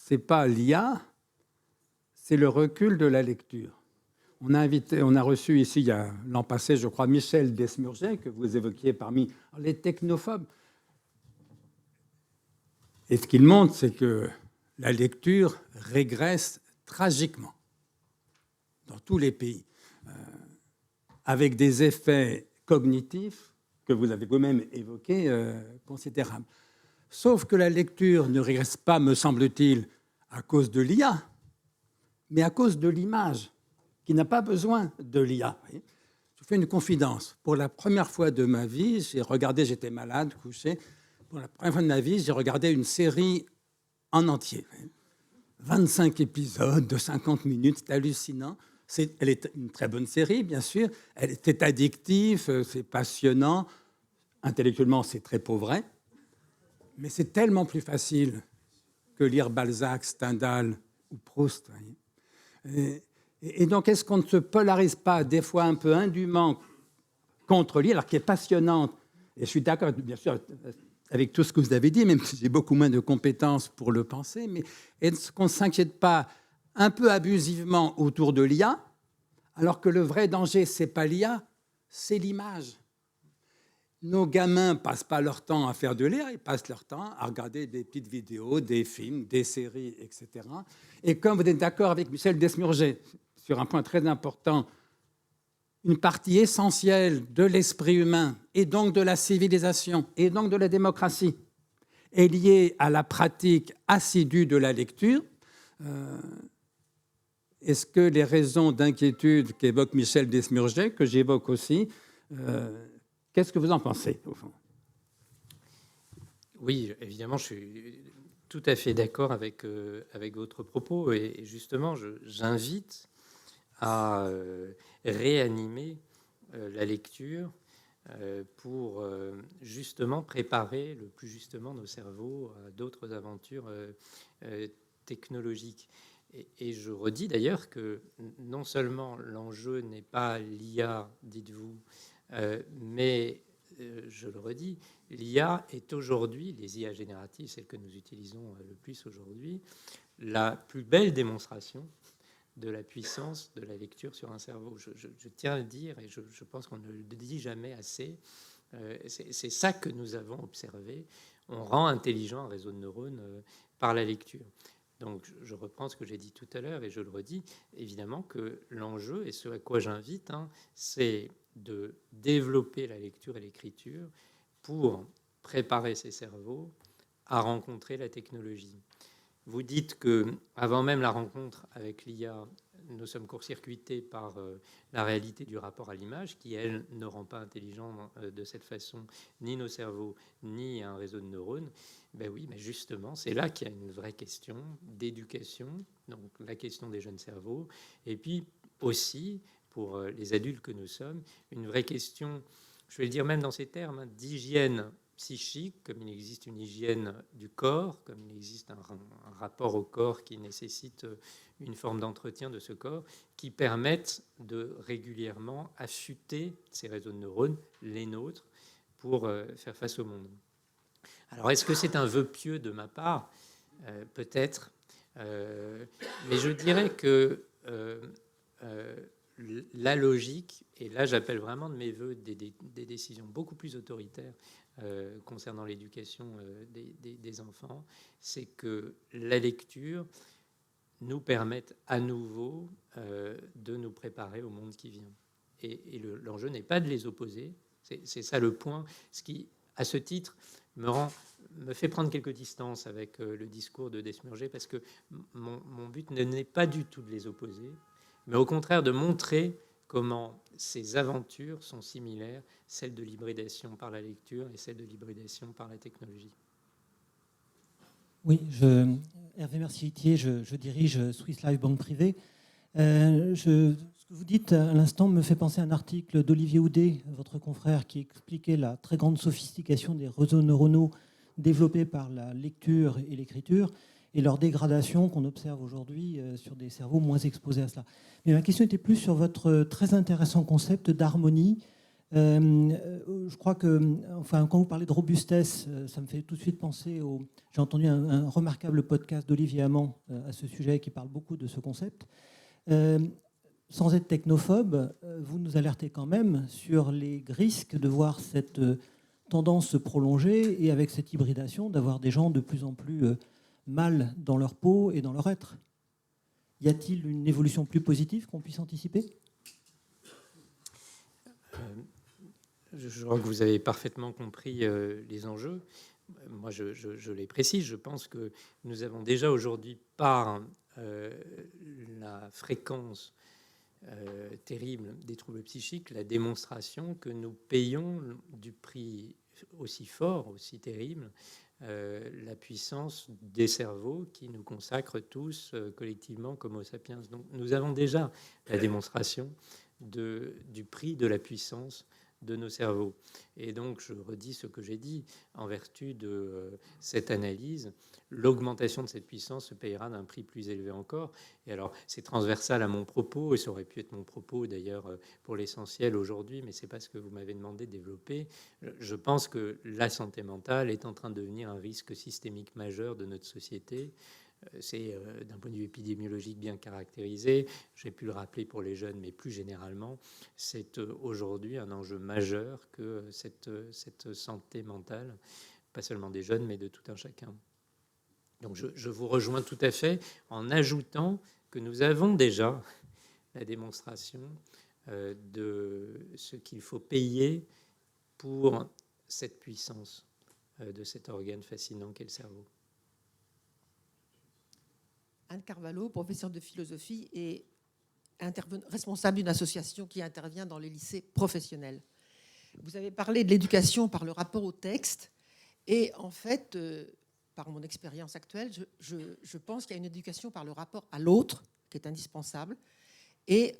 ce n'est pas l'IA, c'est le recul de la lecture. On a reçu ici, il y a l'an passé, je crois, Michel Desmurget, que vous évoquiez parmi les technophobes. Et ce qu'il montre, c'est que la lecture régresse tragiquement dans tous les pays, avec des effets cognitifs que vous avez vous-même évoqués, considérables. Sauf que la lecture ne régresse pas, me semble-t-il, à cause de l'IA, mais à cause de l'image, qui n'a pas besoin de l'IA. Je vous fais une confidence. Pour la première fois de ma vie, j'étais malade, couché. Pour la première fois de ma vie, j'ai regardé une série en entier. 25 épisodes de 50 minutes, c'est hallucinant. Elle est une très bonne série, bien sûr. Elle était addictive, c'est passionnant. Intellectuellement, c'est très pauvre. Mais c'est tellement plus facile que lire Balzac, Stendhal ou Proust. Et donc, est-ce qu'on ne se polarise pas des fois un peu indûment contre lui, alors qui est passionnante? Et je suis d'accord, bien sûr, avec tout ce que vous avez dit, même si j'ai beaucoup moins de compétences pour le penser, mais est-ce qu'on ne s'inquiète pas un peu abusivement autour de l'IA, alors que le vrai danger, ce n'est pas l'IA, c'est l'image. Nos gamins ne passent pas leur temps à faire de l'IA, ils passent leur temps à regarder des petites vidéos, des films, des séries, etc. Et comme vous êtes d'accord avec Michel Desmurger sur un point très important, une partie essentielle de l'esprit humain et donc de la civilisation et donc de la démocratie est liée à la pratique assidue de la lecture. Est-ce que les raisons d'inquiétude qu'évoque Michel Desmurger, que j'évoque aussi, qu'est-ce que vous en pensez, au fond?
Oui, évidemment, je suis tout à fait d'accord avec votre propos. Et justement, j'invite à réanimer la lecture pour justement préparer le plus justement nos cerveaux à d'autres aventures technologiques. Et je redis d'ailleurs que non seulement l'enjeu n'est pas l'IA, dites-vous, mais je le redis, l'IA est aujourd'hui, les IA génératives, celles que nous utilisons le plus aujourd'hui, la plus belle démonstration de la puissance de la lecture sur un cerveau. Je tiens à le dire, et je pense qu'on ne le dit jamais assez. C'est ça que nous avons observé. On rend intelligent un réseau de neurones par la lecture. Donc, je reprends ce que j'ai dit tout à l'heure, et je le redis, évidemment que l'enjeu, et ce à quoi j'invite, c'est de développer la lecture et l'écriture pour préparer ces cerveaux à rencontrer la technologie. Vous dites que, avant même la rencontre avec l'IA, nous sommes court-circuités par la réalité du rapport à l'image, qui, elle, ne rend pas intelligent de cette façon ni nos cerveaux, ni un réseau de neurones. Ben oui, mais justement, c'est là qu'il y a une vraie question d'éducation, donc la question des jeunes cerveaux, et puis aussi, pour les adultes que nous sommes, une vraie question, je vais le dire même dans ces termes, d'hygiène psychique, comme il existe une hygiène du corps, comme il existe un rapport au corps qui nécessite une forme d'entretien de ce corps, qui permettent de régulièrement affûter ces réseaux de neurones, les nôtres, pour faire face au monde. Alors, est-ce que c'est un vœu pieux de ma part? Peut-être. Mais je dirais que la logique, et là j'appelle vraiment de mes voeux des décisions beaucoup plus autoritaires concernant l'éducation des enfants, c'est que la lecture nous permette à nouveau de nous préparer au monde qui vient. Et l'enjeu n'est pas de les opposer, c'est ça le point. Ce qui, à ce titre, me fait prendre quelques distances avec le discours de Desmurger, parce que mon but n'est pas du tout de les opposer, mais au contraire de montrer comment ces aventures sont similaires, celles de l'hybridation par la lecture et celles de l'hybridation par la technologie.
Oui, Hervé Mercier-Itier, je dirige Swiss Life Banque Privée. Ce que vous dites à l'instant me fait penser à un article d'Olivier Houdet, votre confrère, qui expliquait la très grande sophistication des réseaux neuronaux développés par la lecture et l'écriture et leur dégradation qu'on observe aujourd'hui sur des cerveaux moins exposés à cela. Mais ma question était plus sur votre très intéressant concept d'harmonie. Je crois que, enfin, quand vous parlez de robustesse, ça me fait tout de suite penser au... J'ai entendu un remarquable podcast d'Olivier Hamon à ce sujet qui parle beaucoup de ce concept. Sans être technophobe, vous nous alertez quand même sur les risques de voir cette tendance se prolonger et avec cette hybridation, d'avoir des gens de plus en plus mal dans leur peau et dans leur être. Y a-t-il une évolution plus positive qu'on puisse anticiper ?
Je crois que vous avez parfaitement compris les enjeux. Moi, je les précise. Je pense que nous avons déjà aujourd'hui, par la fréquence terrible des troubles psychiques, la démonstration que nous payons du prix aussi fort, aussi terrible, la puissance des cerveaux qui nous consacrent tous collectivement comme Homo sapiens. Donc, nous avons déjà la démonstration du prix de la puissance de nos cerveaux. Et donc, je redis ce que j'ai dit, en vertu de cette analyse, l'augmentation de cette puissance se payera d'un prix plus élevé encore. Et alors, c'est transversal à mon propos, et ça aurait pu être mon propos d'ailleurs pour l'essentiel aujourd'hui, mais c'est pas ce que vous m'avez demandé de développer. Je pense que la santé mentale est en train de devenir un risque systémique majeur de notre société. C'est d'un point de vue épidémiologique bien caractérisé. J'ai pu le rappeler pour les jeunes, mais plus généralement, c'est aujourd'hui un enjeu majeur que cette santé mentale, pas seulement des jeunes, mais de tout un chacun. Donc je vous rejoins tout à fait en ajoutant que nous avons déjà la démonstration de ce qu'il faut payer pour cette puissance de cet organe fascinant qu'est le cerveau.
Anne Carvalho, professeure de philosophie et responsable d'une association qui intervient dans les lycées professionnels. Vous avez parlé de l'éducation par le rapport au texte. Et en fait, par mon expérience actuelle, je pense qu'il y a une éducation par le rapport à l'autre qui est indispensable. Et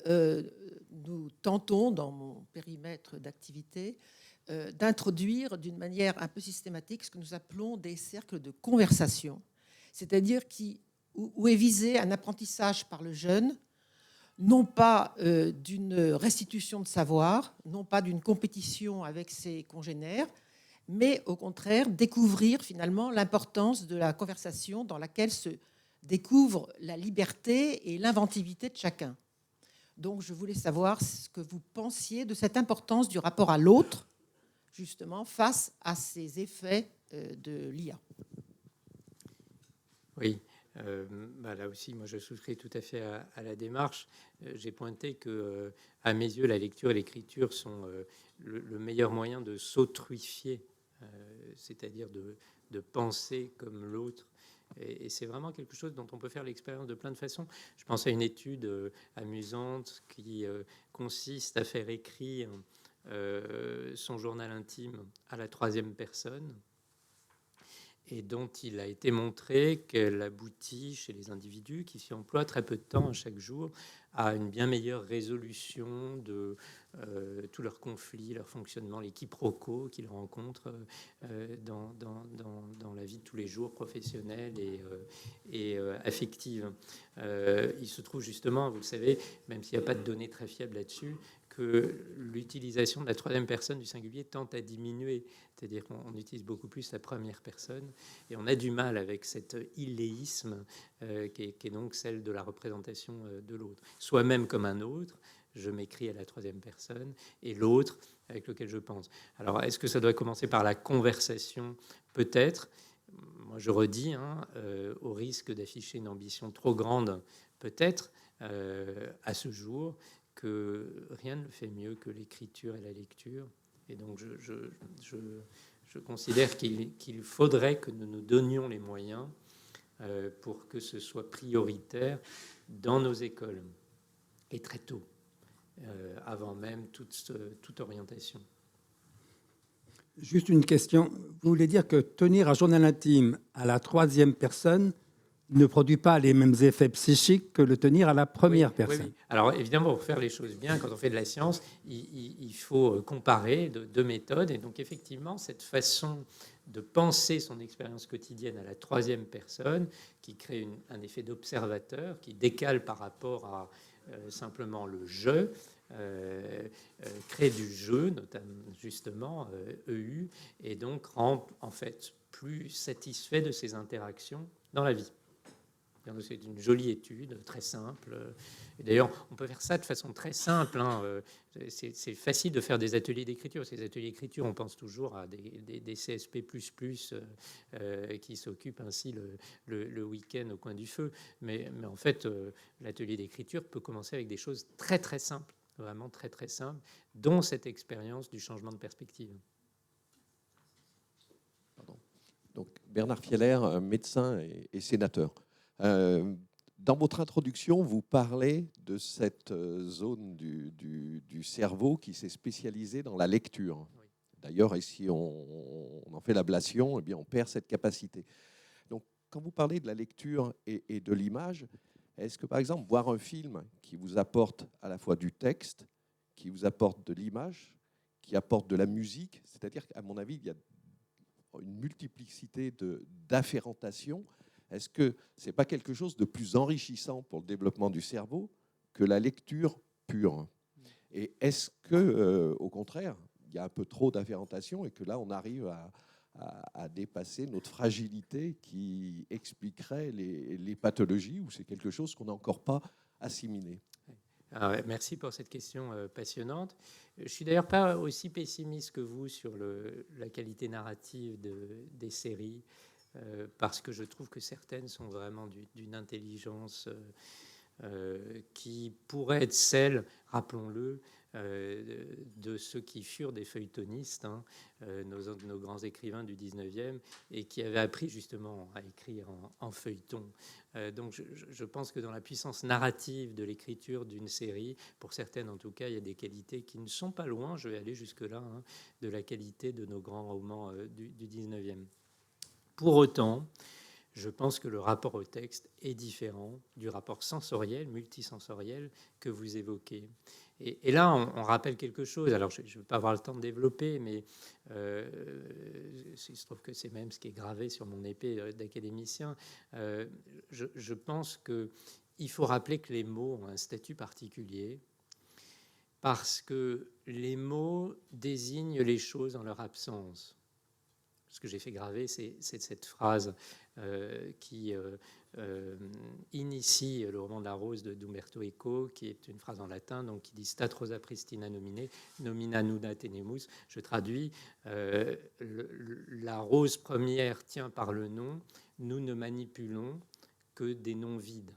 nous tentons, dans mon périmètre d'activité, d'introduire d'une manière un peu systématique ce que nous appelons des cercles de conversation, c'est-à-dire où est visé un apprentissage par le jeune, non pas d'une restitution de savoir, non pas d'une compétition avec ses congénères, mais au contraire découvrir finalement l'importance de la conversation dans laquelle se découvre la liberté et l'inventivité de chacun. Donc je voulais savoir ce que vous pensiez de cette importance du rapport à l'autre, justement, face à ces effets de l'IA.
Oui. Là aussi, moi, je souscris tout à fait à la démarche. J'ai pointé que, à mes yeux, la lecture et l'écriture sont le meilleur moyen de s'autruifier, c'est-à-dire de penser comme l'autre. Et c'est vraiment quelque chose dont on peut faire l'expérience de plein de façons. Je pense à une étude amusante qui consiste à faire écrire son journal intime à la troisième personne, et dont il a été montré qu'elle aboutit chez les individus qui s'y emploient très peu de temps chaque jour à une bien meilleure résolution de tous leurs conflits, leur fonctionnement, les quiproquos qu'ils rencontrent dans la vie de tous les jours, professionnelle et affective. Il se trouve justement, vous le savez, même s'il n'y a pas de données très fiables là-dessus, que l'utilisation de la troisième personne du singulier tend à diminuer. C'est-à-dire qu'on utilise beaucoup plus la première personne et on a du mal avec cet illéisme qui est donc celle de la représentation de l'autre. Soi-même comme un autre, je m'écris à la troisième personne, et l'autre avec lequel je pense. Alors, est-ce que ça doit commencer par la conversation? Peut-être. Moi, je redis, au risque d'afficher une ambition trop grande, peut-être, à ce jour, que rien ne fait mieux que l'écriture et la lecture. Et donc, je considère qu'il faudrait que nous nous donnions les moyens pour que ce soit prioritaire dans nos écoles, et très tôt, avant même toute orientation.
Juste une question. Vous voulez dire que tenir un journal intime à la troisième personne ne produit pas les mêmes effets psychiques que le tenir à la première personne?
Oui. Alors évidemment, pour faire les choses bien, quand on fait de la science, il faut comparer deux méthodes. Et donc effectivement, cette façon de penser son expérience quotidienne à la troisième personne, qui crée un effet d'observateur, qui décale par rapport à simplement le jeu, crée du jeu, notamment justement EU, et donc rend en fait plus satisfait de ses interactions dans la vie. C'est une jolie étude, très simple. Et d'ailleurs, on peut faire ça de façon très simple. C'est facile de faire des ateliers d'écriture. Ces ateliers d'écriture, on pense toujours à des CSP++ qui s'occupent ainsi le week-end au coin du feu. Mais en fait, l'atelier d'écriture peut commencer avec des choses très, très simples, vraiment très, très simples, dont cette expérience du changement de perspective.
Pardon. Donc, Bernard Fieller, médecin et sénateur. Dans votre introduction, vous parlez de cette zone du cerveau qui s'est spécialisée dans la lecture.
Oui.
D'ailleurs, ici, on en fait l'ablation, eh bien, on perd cette capacité. Donc, quand vous parlez de la lecture et de l'image, est-ce que, par exemple, voir un film qui vous apporte à la fois du texte, qui vous apporte de l'image, qui apporte de la musique, c'est-à-dire qu'à mon avis, il y a une multiplicité d'afférentations. Est-ce que ce n'est pas quelque chose de plus enrichissant pour le développement du cerveau que la lecture pure? Et est-ce que, au contraire, il y a un peu trop d'afférentation et que là, on arrive à dépasser notre fragilité qui expliquerait les pathologies, ou c'est quelque chose qu'on n'a encore pas assimilé?
Alors, merci pour cette question passionnante. Je suis d'ailleurs pas aussi pessimiste que vous sur la qualité narrative des séries, parce que je trouve que certaines sont vraiment d'une intelligence qui pourrait être celle, rappelons-le, de ceux qui furent des feuilletonistes, hein, nos grands écrivains du 19e, et qui avaient appris justement à écrire en feuilleton. Donc je pense que dans la puissance narrative de l'écriture d'une série, pour certaines en tout cas, il y a des qualités qui ne sont pas loin, je vais aller jusque-là, hein, de la qualité de nos grands romans du 19e. Pour autant, je pense que le rapport au texte est différent du rapport sensoriel, multisensoriel que vous évoquez. Et là, on rappelle quelque chose. Alors, je ne vais pas avoir le temps de développer, mais il se trouve que c'est même ce qui est gravé sur mon épée d'académicien. Je pense qu'il faut rappeler que les mots ont un statut particulier parce que les mots désignent les choses en leur absence. Ce que j'ai fait graver, c'est cette phrase qui initie le roman de la Rose d'Umberto Eco, qui est une phrase en latin, donc qui dit Stat rosa pristina nomine, nomina nuda tenemus. Je traduis, la rose première tient par le nom, nous ne manipulons que des noms vides.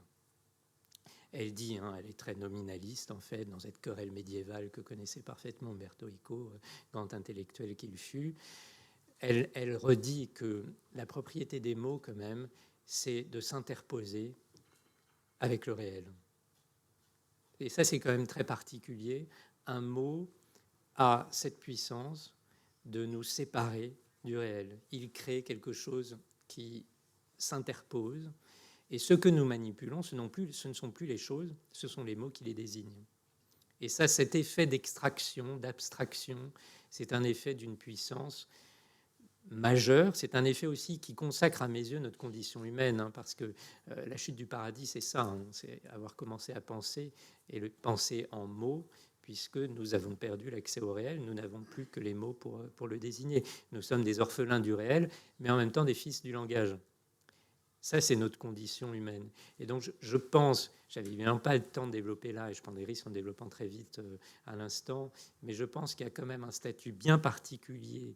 Elle dit, hein, elle est très nominaliste en fait, dans cette querelle médiévale que connaissait parfaitement Umberto Eco, grand intellectuel qu'il fut. Elle redit que la propriété des mots, quand même, c'est de s'interposer avec le réel. Et ça, c'est quand même très particulier. Un mot a cette puissance de nous séparer du réel. Il crée quelque chose qui s'interpose. Et ce que nous manipulons, ce ne sont plus les choses, ce sont les mots qui les désignent. Et ça, cet effet d'extraction, d'abstraction, c'est un effet d'une puissance majeur. C'est un effet aussi qui consacre à mes yeux notre condition humaine, hein, parce que la chute du paradis, c'est ça, hein, c'est avoir commencé à penser et le penser en mots, puisque nous avons perdu l'accès au réel, nous n'avons plus que les mots pour le désigner. Nous sommes des orphelins du réel, mais en même temps des fils du langage. Ça, c'est notre condition humaine. Et donc, je pense, j'avais bien pas le temps de développer là, et je prends des risques en développant très vite à l'instant, mais je pense qu'il y a quand même un statut bien particulier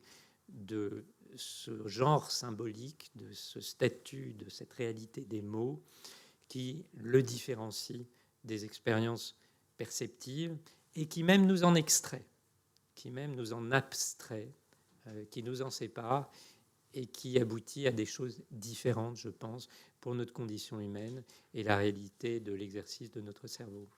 de ce genre symbolique, de ce statut, de cette réalité des mots qui le différencie des expériences perceptives et qui même nous en extrait, qui même nous en abstrait, qui nous en sépare et qui aboutit à des choses différentes, je pense, pour notre condition humaine et la réalité de l'exercice de notre cerveau.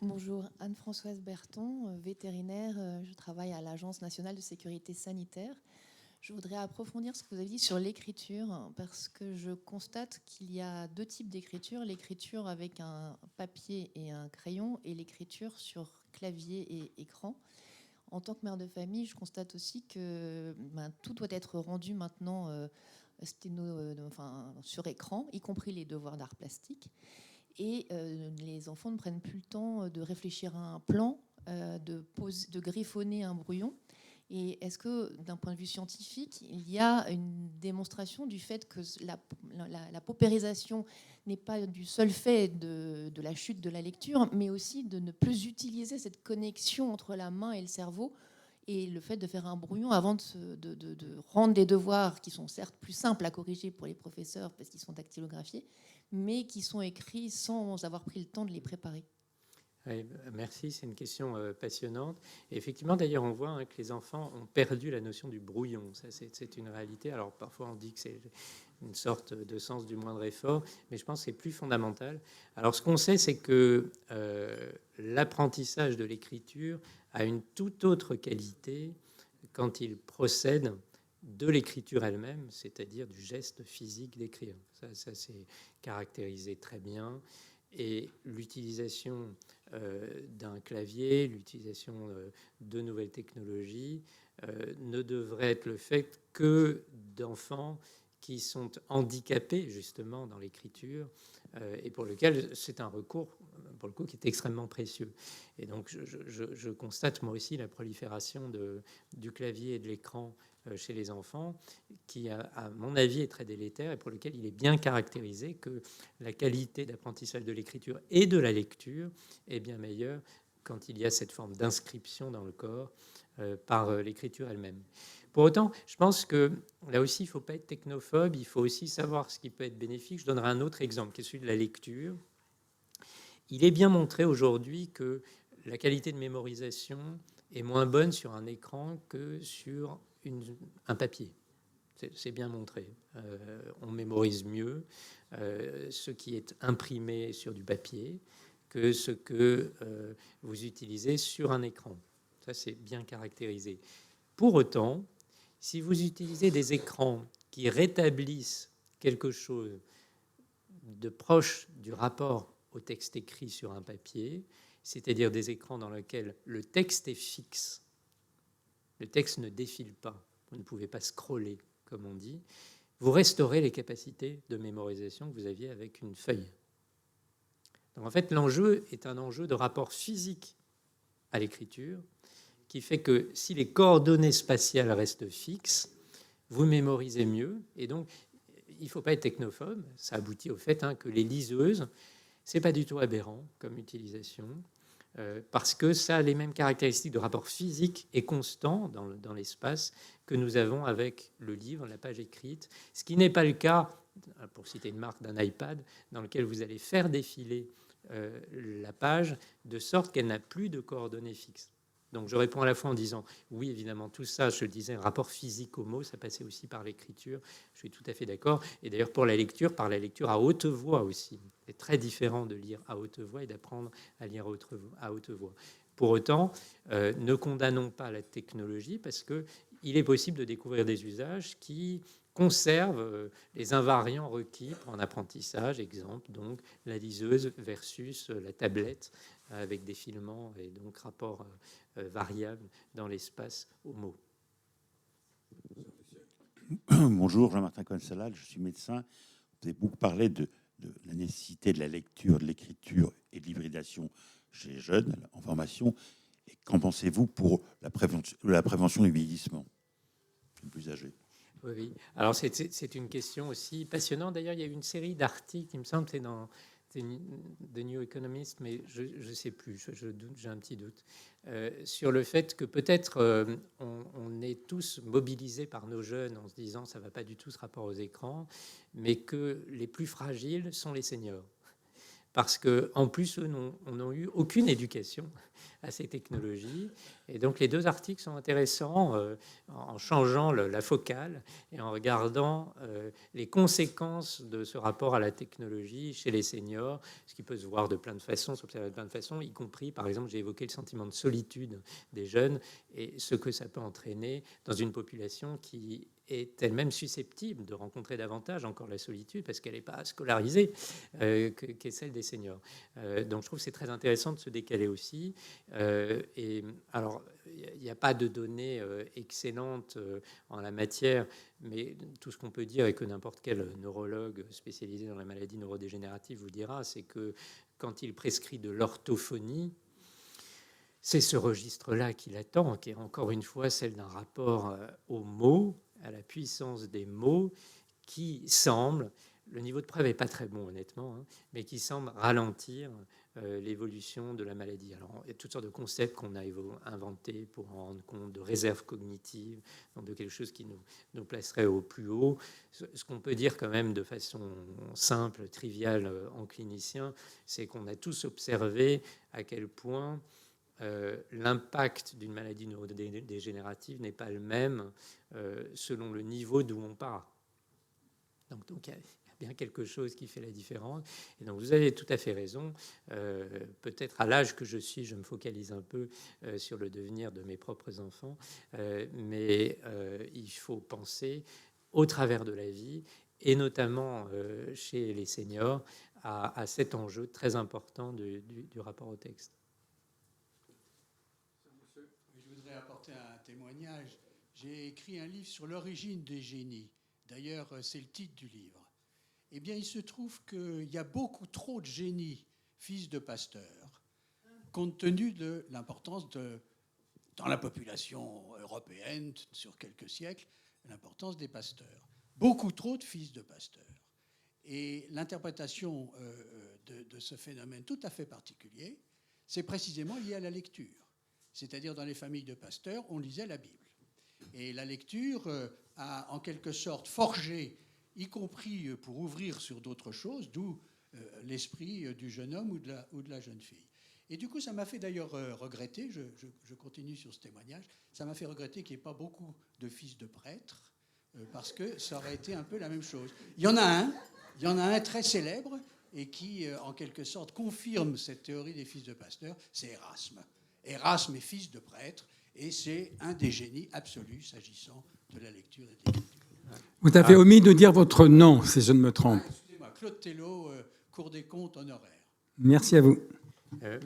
Bonjour, Anne-Françoise Berton, vétérinaire. Je travaille à l'Agence nationale de sécurité sanitaire. Je voudrais approfondir ce que vous avez dit sur l'écriture, parce que je constate qu'il y a deux types d'écriture. L'écriture avec un papier et un crayon et l'écriture sur clavier et écran. En tant que mère de famille, je constate aussi que tout doit être rendu maintenant sur écran, y compris les devoirs d'art plastique. Et les enfants ne prennent plus le temps de réfléchir à un plan, de griffonner un brouillon. Et est-ce que, d'un point de vue scientifique, il y a une démonstration du fait que la paupérisation n'est pas du seul fait de la chute de la lecture, mais aussi de ne plus utiliser cette connexion entre la main et le cerveau, et le fait de faire un brouillon avant de rendre des devoirs qui sont certes plus simples à corriger pour les professeurs parce qu'ils sont dactylographiés, mais qui sont écrits sans avoir pris le temps de les préparer.
Oui, merci, c'est une question passionnante. Et effectivement, d'ailleurs, on voit que les enfants ont perdu la notion du brouillon. Ça, c'est une réalité. Alors, parfois, on dit que c'est... une sorte de sens du moindre effort, mais je pense que c'est plus fondamental. Alors, ce qu'on sait, c'est que l'apprentissage de l'écriture a une toute autre qualité quand il procède de l'écriture elle-même, c'est-à-dire du geste physique d'écrire. Ça c'est caractérisé très bien. Et l'utilisation d'un clavier, l'utilisation de nouvelles technologies ne devrait être le fait que d'enfants qui sont handicapés justement dans l'écriture et pour lequel c'est un recours, pour le coup, qui est extrêmement précieux. Et donc, je constate moi aussi la prolifération du clavier et de l'écran chez les enfants, qui, à mon avis, est très délétère et pour lequel il est bien caractérisé que la qualité d'apprentissage de l'écriture et de la lecture est bien meilleure quand il y a cette forme d'inscription dans le corps par l'écriture elle-même. Pour autant, je pense que là aussi, il ne faut pas être technophobe, il faut aussi savoir ce qui peut être bénéfique. Je donnerai un autre exemple, qui est celui de la lecture. Il est bien montré aujourd'hui que la qualité de mémorisation est moins bonne sur un écran que sur un papier. C'est bien montré. On mémorise mieux ce qui est imprimé sur du papier que ce que vous utilisez sur un écran. Ça, c'est bien caractérisé. Pour autant, si vous utilisez des écrans qui rétablissent quelque chose de proche du rapport au texte écrit sur un papier, c'est-à-dire des écrans dans lesquels le texte est fixe, le texte ne défile pas, vous ne pouvez pas scroller, comme on dit, vous restaurez les capacités de mémorisation que vous aviez avec une feuille. Donc en fait, l'enjeu est un enjeu de rapport physique à l'écriture, qui fait que si les coordonnées spatiales restent fixes, vous mémorisez mieux. Et donc, il ne faut pas être technophobe. Ça aboutit au fait que les liseuses, ce n'est pas du tout aberrant comme utilisation, parce que ça a les mêmes caractéristiques de rapport physique et constant dans l'espace que nous avons avec le livre, la page écrite, ce qui n'est pas le cas, pour citer une marque, d'un iPad, dans lequel vous allez faire défiler la page de sorte qu'elle n'a plus de coordonnées fixes. Donc je réponds à la fois en disant, oui, évidemment, tout ça, je le disais, un rapport physique au mot, ça passait aussi par l'écriture, je suis tout à fait d'accord. Et d'ailleurs, pour la lecture, par la lecture à haute voix aussi. C'est très différent de lire à haute voix et d'apprendre à lire à haute voix. Pour autant, ne condamnons pas la technologie parce qu'il est possible de découvrir des usages qui conservent les invariants requis pour un apprentissage. Exemple, donc, la liseuse versus la tablette avec des filaments et donc rapport variable dans l'espace au mot.
Bonjour, Jean-Martin Cohen-Salal, je suis médecin. Vous avez beaucoup parlé de la nécessité de la lecture, de l'écriture et de l'hybridation chez les jeunes en formation. Et qu'en pensez-vous pour la prévention du vieillissement des plus âgés?
Oui, alors c'est une question aussi passionnante. D'ailleurs, il y a eu une série d'articles, il me semble, c'est dans The New Economist, mais je ne sais plus, j'ai un petit doute, sur le fait que peut-être on est tous mobilisés par nos jeunes en se disant ça ne va pas du tout ce rapport aux écrans, mais que les plus fragiles sont les seniors. Parce qu'en plus, eux n'ont eu aucune éducation à ces technologies. Et donc, les deux articles sont intéressants en changeant la focale et en regardant les conséquences de ce rapport à la technologie chez les seniors, ce qui peut se voir de plein de façons, s'observer de plein de façons, y compris, par exemple, j'ai évoqué le sentiment de solitude des jeunes et ce que ça peut entraîner dans une population qui est elle-même susceptible de rencontrer davantage encore la solitude parce qu'elle n'est pas scolarisée qu'est celle des seniors. Donc je trouve que c'est très intéressant de se décaler aussi. Et alors, il n'y a pas de données excellentes en la matière, mais tout ce qu'on peut dire et que n'importe quel neurologue spécialisé dans la maladie neurodégénérative vous dira, c'est que quand il prescrit de l'orthophonie, c'est ce registre-là qui l'attend, qui est encore une fois celle d'un rapport aux mots, à la puissance des mots, qui semble, le niveau de preuve n'est pas très bon honnêtement, mais qui semble ralentir l'évolution de la maladie. Alors, il y a toutes sortes de concepts qu'on a inventés pour en rendre compte, de réserve cognitive, donc de quelque chose qui nous placerait au plus haut. Ce qu'on peut dire quand même de façon simple, triviale en clinicien, c'est qu'on a tous observé à quel point l'impact d'une maladie neurodégénérative n'est pas le même selon le niveau d'où on part. Donc il y a bien quelque chose qui fait la différence. Et donc vous avez tout à fait raison. Peut-être à l'âge que je suis, je me focalise un peu sur le devenir de mes propres enfants, mais il faut penser au travers de la vie, et notamment chez les seniors, à cet enjeu très important du rapport au texte.
Je voudrais apporter un témoignage. J'ai écrit un livre sur l'origine des génies. D'ailleurs, c'est le titre du livre. Eh bien, il se trouve qu'il y a beaucoup trop de génies, fils de pasteurs, compte tenu de l'importance dans la population européenne, sur quelques siècles, l'importance des pasteurs. Beaucoup trop de fils de pasteurs. Et l'interprétation de ce phénomène tout à fait particulier, c'est précisément lié à la lecture. C'est-à-dire, dans les familles de pasteurs, on lisait la Bible. Et la lecture a en quelque sorte forgé, y compris pour ouvrir sur d'autres choses, d'où l'esprit du jeune homme ou de la jeune fille. Et du coup, ça m'a fait d'ailleurs regretter, je continue sur ce témoignage, ça m'a fait regretter qu'il n'y ait pas beaucoup de fils de prêtres, parce que ça aurait été un peu la même chose. Il y en a un très célèbre, et qui, en quelque sorte, confirme cette théorie des fils de pasteurs, c'est Erasme. Erasme est fils de prêtre, et c'est un des génies absolus s'agissant de la lecture et de l'écriture.
Vous avez omis de dire votre nom, si je ne me trompe.
Excusez-moi, Claude Tello, Cour des comptes honoraire.
Merci à vous.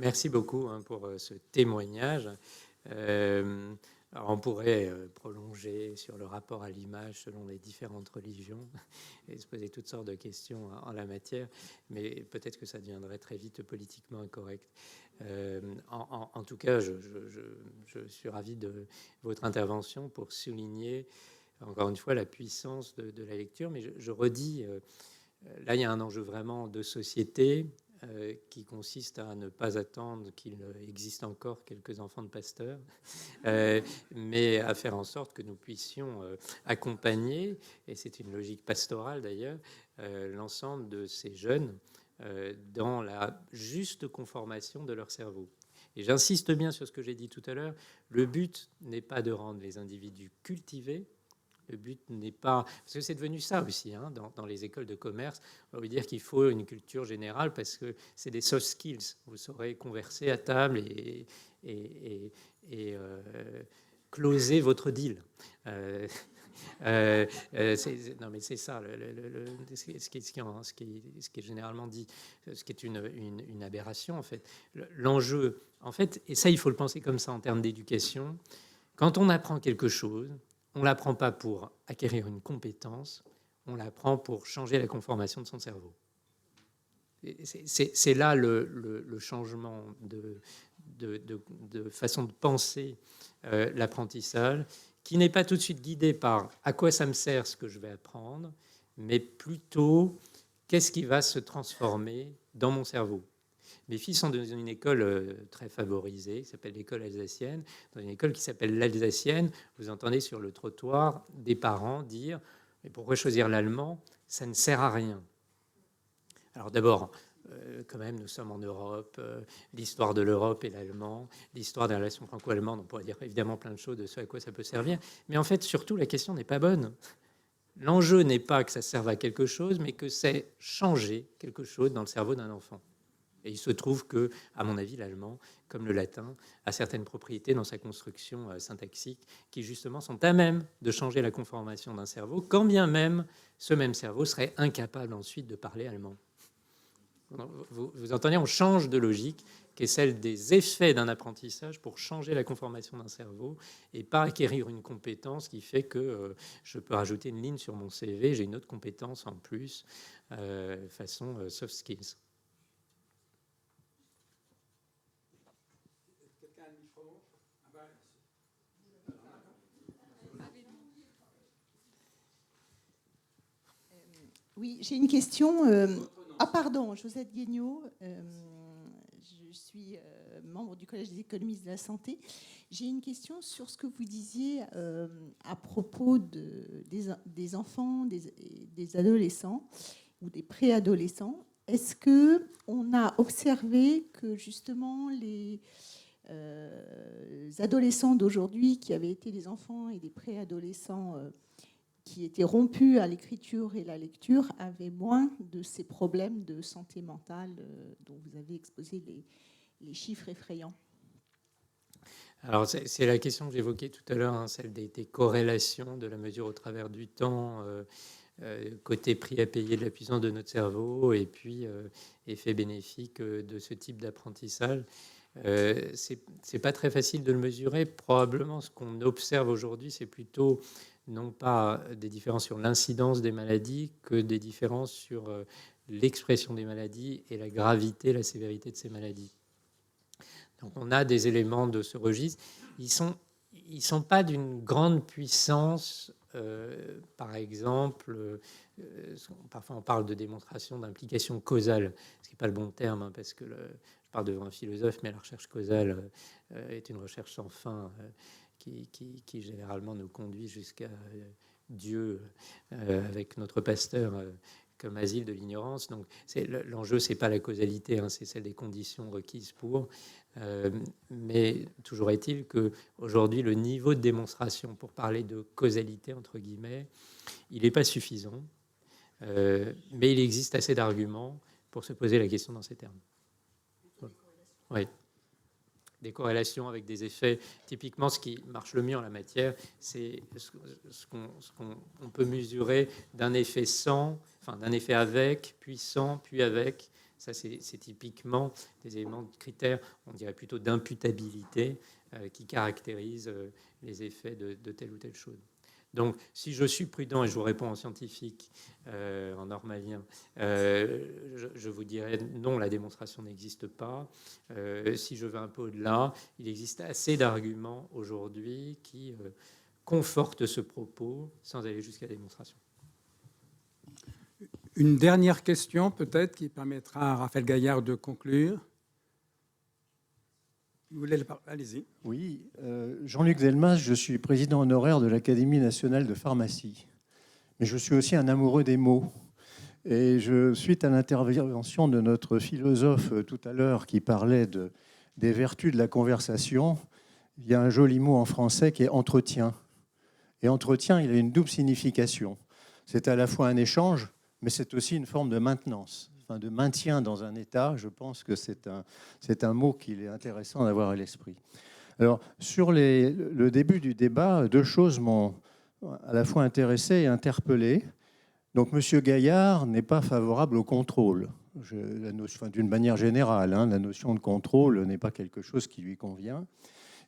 Merci beaucoup pour ce témoignage. Alors on pourrait prolonger sur le rapport à l'image selon les différentes religions et se poser toutes sortes de questions en la matière, mais peut-être que ça deviendrait très vite politiquement incorrect. En tout cas, je suis ravi de votre intervention pour souligner, encore une fois, la puissance de la lecture, mais je redis, là, il y a un enjeu vraiment de société qui consiste à ne pas attendre qu'il existe encore quelques enfants de pasteurs, mais à faire en sorte que nous puissions accompagner, et c'est une logique pastorale d'ailleurs, l'ensemble de ces jeunes dans la juste conformation de leur cerveau. Et j'insiste bien sur ce que j'ai dit tout à l'heure, le but n'est pas de rendre les individus cultivés. Le but n'est pas... Parce que c'est devenu ça aussi, hein, dans les écoles de commerce. On va vous dire qu'il faut une culture générale parce que c'est des soft skills. Vous saurez converser à table et closer votre deal. Non, mais c'est ça, ce qui est généralement dit, ce qui est une aberration, en fait. L'enjeu, en fait, et ça, il faut le penser comme ça en termes d'éducation, quand on apprend quelque chose, on ne l'apprend pas pour acquérir une compétence, on l'apprend pour changer la conformation de son cerveau. C'est là le changement de façon de penser l'apprentissage, qui n'est pas tout de suite guidé par à quoi ça me sert ce que je vais apprendre, mais plutôt qu'est-ce qui va se transformer dans mon cerveau. Mes filles sont dans une école très favorisée, qui s'appelle l'école alsacienne. Dans une école qui s'appelle l'Alsacienne, vous entendez sur le trottoir des parents dire « Mais pourquoi choisir l'allemand? Ça ne sert à rien. » Alors d'abord, quand même, nous sommes en Europe, l'histoire de l'Europe et l'allemand, l'histoire des relations franco-allemandes, on pourrait dire évidemment plein de choses de ce à quoi ça peut servir. Mais en fait, surtout, la question n'est pas bonne. L'enjeu n'est pas que ça serve à quelque chose, mais que c'est changer quelque chose dans le cerveau d'un enfant. Et il se trouve que, à mon avis, l'allemand, comme le latin, a certaines propriétés dans sa construction syntaxique qui, justement, sont à même de changer la conformation d'un cerveau, quand bien même ce même cerveau serait incapable ensuite de parler allemand. Vous entendez, on change de logique, qui est celle des effets d'un apprentissage pour changer la conformation d'un cerveau et pas acquérir une compétence qui fait que je peux rajouter une ligne sur mon CV, j'ai une autre compétence en plus, façon soft skills.
Oui, j'ai une question. Pardon, Josette Guignot. Je suis membre du Collège des économistes de la santé. J'ai une question sur ce que vous disiez à propos des enfants, des adolescents ou des préadolescents. Est-ce qu'on a observé que justement les adolescents d'aujourd'hui qui avaient été des enfants et des préadolescents qui étaient rompus à l'écriture et la lecture avaient moins de ces problèmes de santé mentale dont vous avez exposé les chiffres effrayants.
Alors, c'est la question que j'évoquais tout à l'heure, hein, celle des corrélations de la mesure au travers du temps, côté prix à payer de la puissance de notre cerveau, et puis effet bénéfique de ce type d'apprentissage. C'est pas très facile de le mesurer. Probablement, ce qu'on observe aujourd'hui, c'est plutôt non pas des différences sur l'incidence des maladies que des différences sur l'expression des maladies et la gravité, la sévérité de ces maladies. Donc on a des éléments de ce registre. Ils sont pas d'une grande puissance. Par exemple, parfois on parle de démonstration d'implication causale, ce qui n'est pas le bon terme, hein, parce que je parle devant un philosophe, mais la recherche causale est une recherche sans fin qui généralement nous conduit jusqu'à Dieu avec notre pasteur comme asile de l'ignorance. Donc l'enjeu, c'est pas la causalité, hein, c'est celle des conditions requises pour. Mais toujours est-il qu'aujourd'hui, le niveau de démonstration, pour parler de causalité, entre guillemets, il n'est pas suffisant. Mais il existe assez d'arguments pour se poser la question dans ces termes. Oui. Des corrélations avec des effets. Typiquement, ce qui marche le mieux en la matière, c'est ce qu'on peut mesurer d'un effet sans, enfin d'un effet avec, puis sans, puis avec. Ça, c'est typiquement des éléments de critères, on dirait plutôt d'imputabilité, qui caractérisent les effets de telle ou telle chose. Donc, si je suis prudent, et je vous réponds en scientifique, en normalien, je vous dirais non, la démonstration n'existe pas. Si je vais un peu au-delà, il existe assez d'arguments aujourd'hui qui confortent ce propos sans aller jusqu'à la démonstration.
Une dernière question, peut-être, qui permettra à Raphaël Gaillard de conclure. Vous voulez allez-y.
Oui, Jean-Luc Delmas, je suis président honoraire de l'Académie nationale de pharmacie. Mais je suis aussi un amoureux des mots. Et suite à l'intervention de notre philosophe tout à l'heure qui parlait des vertus de la conversation, il y a un joli mot en français qui est entretien. Et entretien, il a une double signification. C'est à la fois un échange, mais c'est aussi une forme de maintenance, enfin de maintien dans un état. Je pense que c'est un mot qu'il est intéressant d'avoir à l'esprit. Alors, sur le début du débat, deux choses m'ont à la fois intéressé et interpellé. Donc, M. Gaillard n'est pas favorable au contrôle. D'une manière générale, hein, la notion de contrôle n'est pas quelque chose qui lui convient.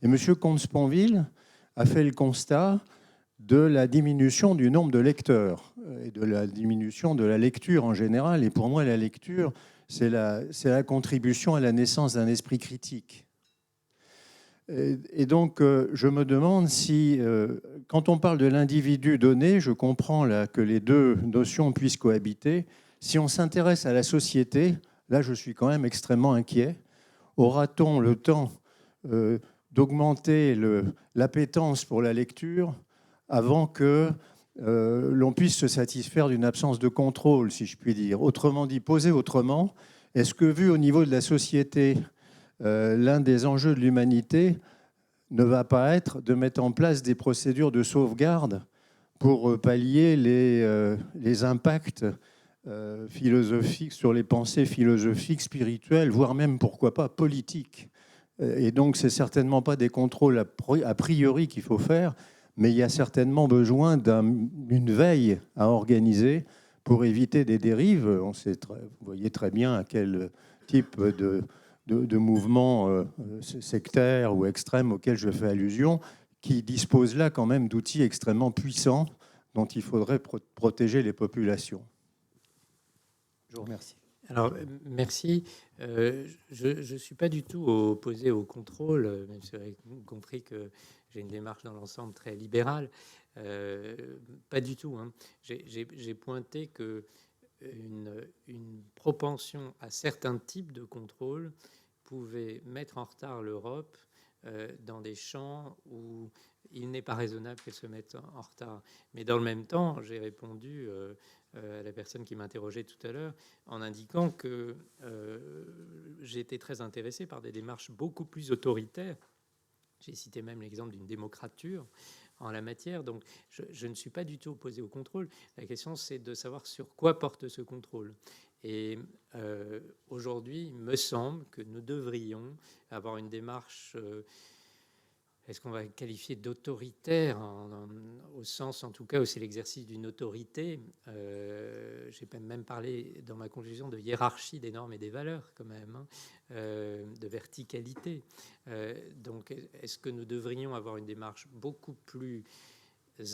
Et M. Comte-Sponville a fait le constat de la diminution du nombre de lecteurs et de la diminution de la lecture en général. Et pour moi, la lecture, c'est la contribution à la naissance d'un esprit critique. Et donc, je me demande si, quand on parle de l'individu donné, je comprends là, que les deux notions puissent cohabiter. Si on s'intéresse à la société, là, je suis quand même extrêmement inquiet. Aura-t-on le temps d'augmenter l'appétence pour la lecture avant que l'on puisse se satisfaire d'une absence de contrôle, si je puis dire. Autrement dit, posé autrement, est-ce que, vu au niveau de la société, l'un des enjeux de l'humanité ne va pas être de mettre en place des procédures de sauvegarde pour pallier les impacts philosophiques sur les pensées philosophiques, spirituelles, voire même, pourquoi pas, politiques. Et donc, ce n'est certainement pas des contrôles a priori qu'il faut faire, mais il y a certainement besoin d'une veille à organiser pour éviter des dérives. Vous voyez très bien à quel type de mouvement sectaire ou extrême auquel je fais allusion, qui dispose là quand même d'outils extrêmement puissants dont il faudrait protéger les populations. Je vous remercie.
Alors, merci. Je ne suis pas du tout opposé au contrôle, même si vous avez compris que j'ai une démarche dans l'ensemble très libérale. Pas du tout. Hein. J'ai pointé qu'une propension à certains types de contrôle pouvait mettre en retard l'Europe dans des champs où il n'est pas raisonnable qu'elle se mette en retard. Mais dans le même temps, j'ai répondu à la personne qui m'interrogeait tout à l'heure en indiquant que j'étais très intéressé par des démarches beaucoup plus autoritaires. J'ai cité même l'exemple d'une démocrature en la matière. Donc, je ne suis pas du tout opposé au contrôle. La question, c'est de savoir sur quoi porte ce contrôle. Et aujourd'hui, il me semble que nous devrions avoir une démarche, est-ce qu'on va qualifier d'autoritaire, au sens en tout cas où c'est l'exercice d'une autorité. J'ai même parlé dans ma conclusion de hiérarchie des normes et des valeurs quand même, hein, de verticalité. Donc est-ce que nous devrions avoir une démarche beaucoup plus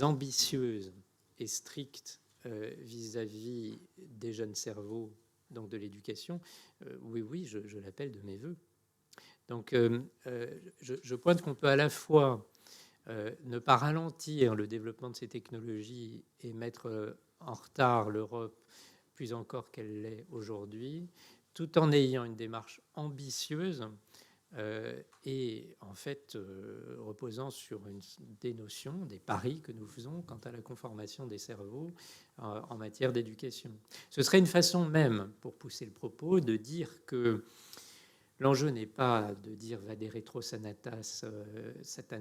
ambitieuse et stricte vis-à-vis des jeunes cerveaux, donc de l'éducation? Oui, je l'appelle de mes voeux. Donc, je pointe qu'on peut à la fois ne pas ralentir le développement de ces technologies et mettre en retard l'Europe plus encore qu'elle l'est aujourd'hui, tout en ayant une démarche ambitieuse et en fait reposant sur des notions, des paris que nous faisons quant à la conformation des cerveaux en matière d'éducation. Ce serait une façon même, pour pousser le propos, de dire que l'enjeu n'est pas de dire vadere retro satanas, c'est un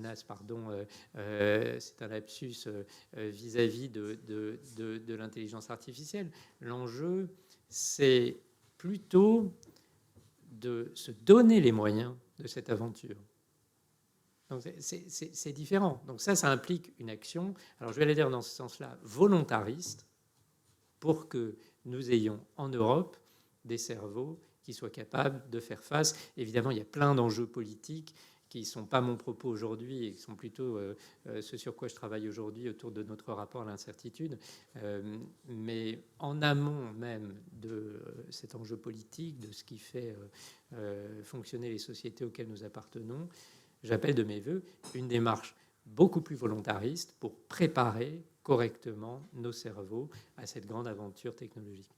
lapsus vis-à-vis de l'intelligence artificielle. L'enjeu, c'est plutôt de se donner les moyens de cette aventure. Donc c'est différent. Donc ça implique une action, alors je vais aller dire dans ce sens-là, volontariste, pour que nous ayons en Europe des cerveaux qui soient capables de faire face. Évidemment, il y a plein d'enjeux politiques qui ne sont pas mon propos aujourd'hui et qui sont plutôt ce sur quoi je travaille aujourd'hui autour de notre rapport à l'incertitude. Mais en amont même de cet enjeu politique, de ce qui fait fonctionner les sociétés auxquelles nous appartenons, j'appelle de mes voeux une démarche beaucoup plus volontariste pour préparer correctement nos cerveaux à cette grande aventure technologique.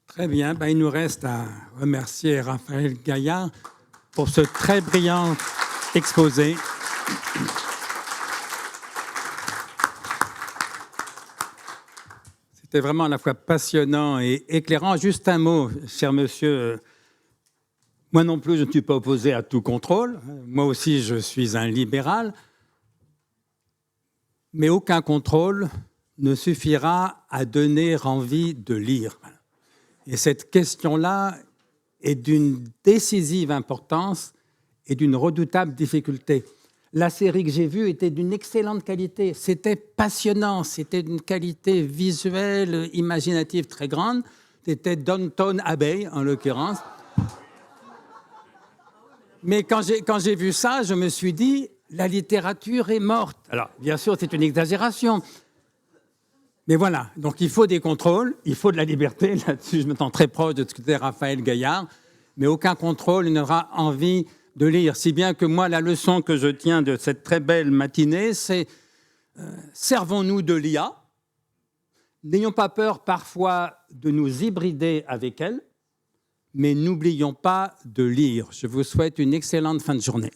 Très bien. Il nous reste à remercier Raphaël Gaillard pour ce très brillant exposé. C'était vraiment à la fois passionnant et éclairant. Juste un mot, cher monsieur. Moi non plus, je ne suis pas opposé à tout contrôle. Moi aussi, je suis un libéral. Mais aucun contrôle ne suffira à donner envie de lire. Et cette question-là est d'une décisive importance et d'une redoutable difficulté. La série que j'ai vue était d'une excellente qualité. C'était passionnant, c'était d'une qualité visuelle, imaginative très grande. C'était Downton Abbey, en l'occurrence. Mais quand j'ai vu ça, je me suis dit, la littérature est morte. Alors, bien sûr, c'est une exagération. Mais voilà, donc il faut des contrôles, il faut de la liberté. Là-dessus, je me sens très proche de ce que disait Raphaël Gaillard. Mais aucun contrôle n'aura envie de lire. Si bien que moi, la leçon que je tiens de cette très belle matinée, c'est servons-nous de l'IA. N'ayons pas peur parfois de nous hybrider avec elle, mais n'oublions pas de lire. Je vous souhaite une excellente fin de journée.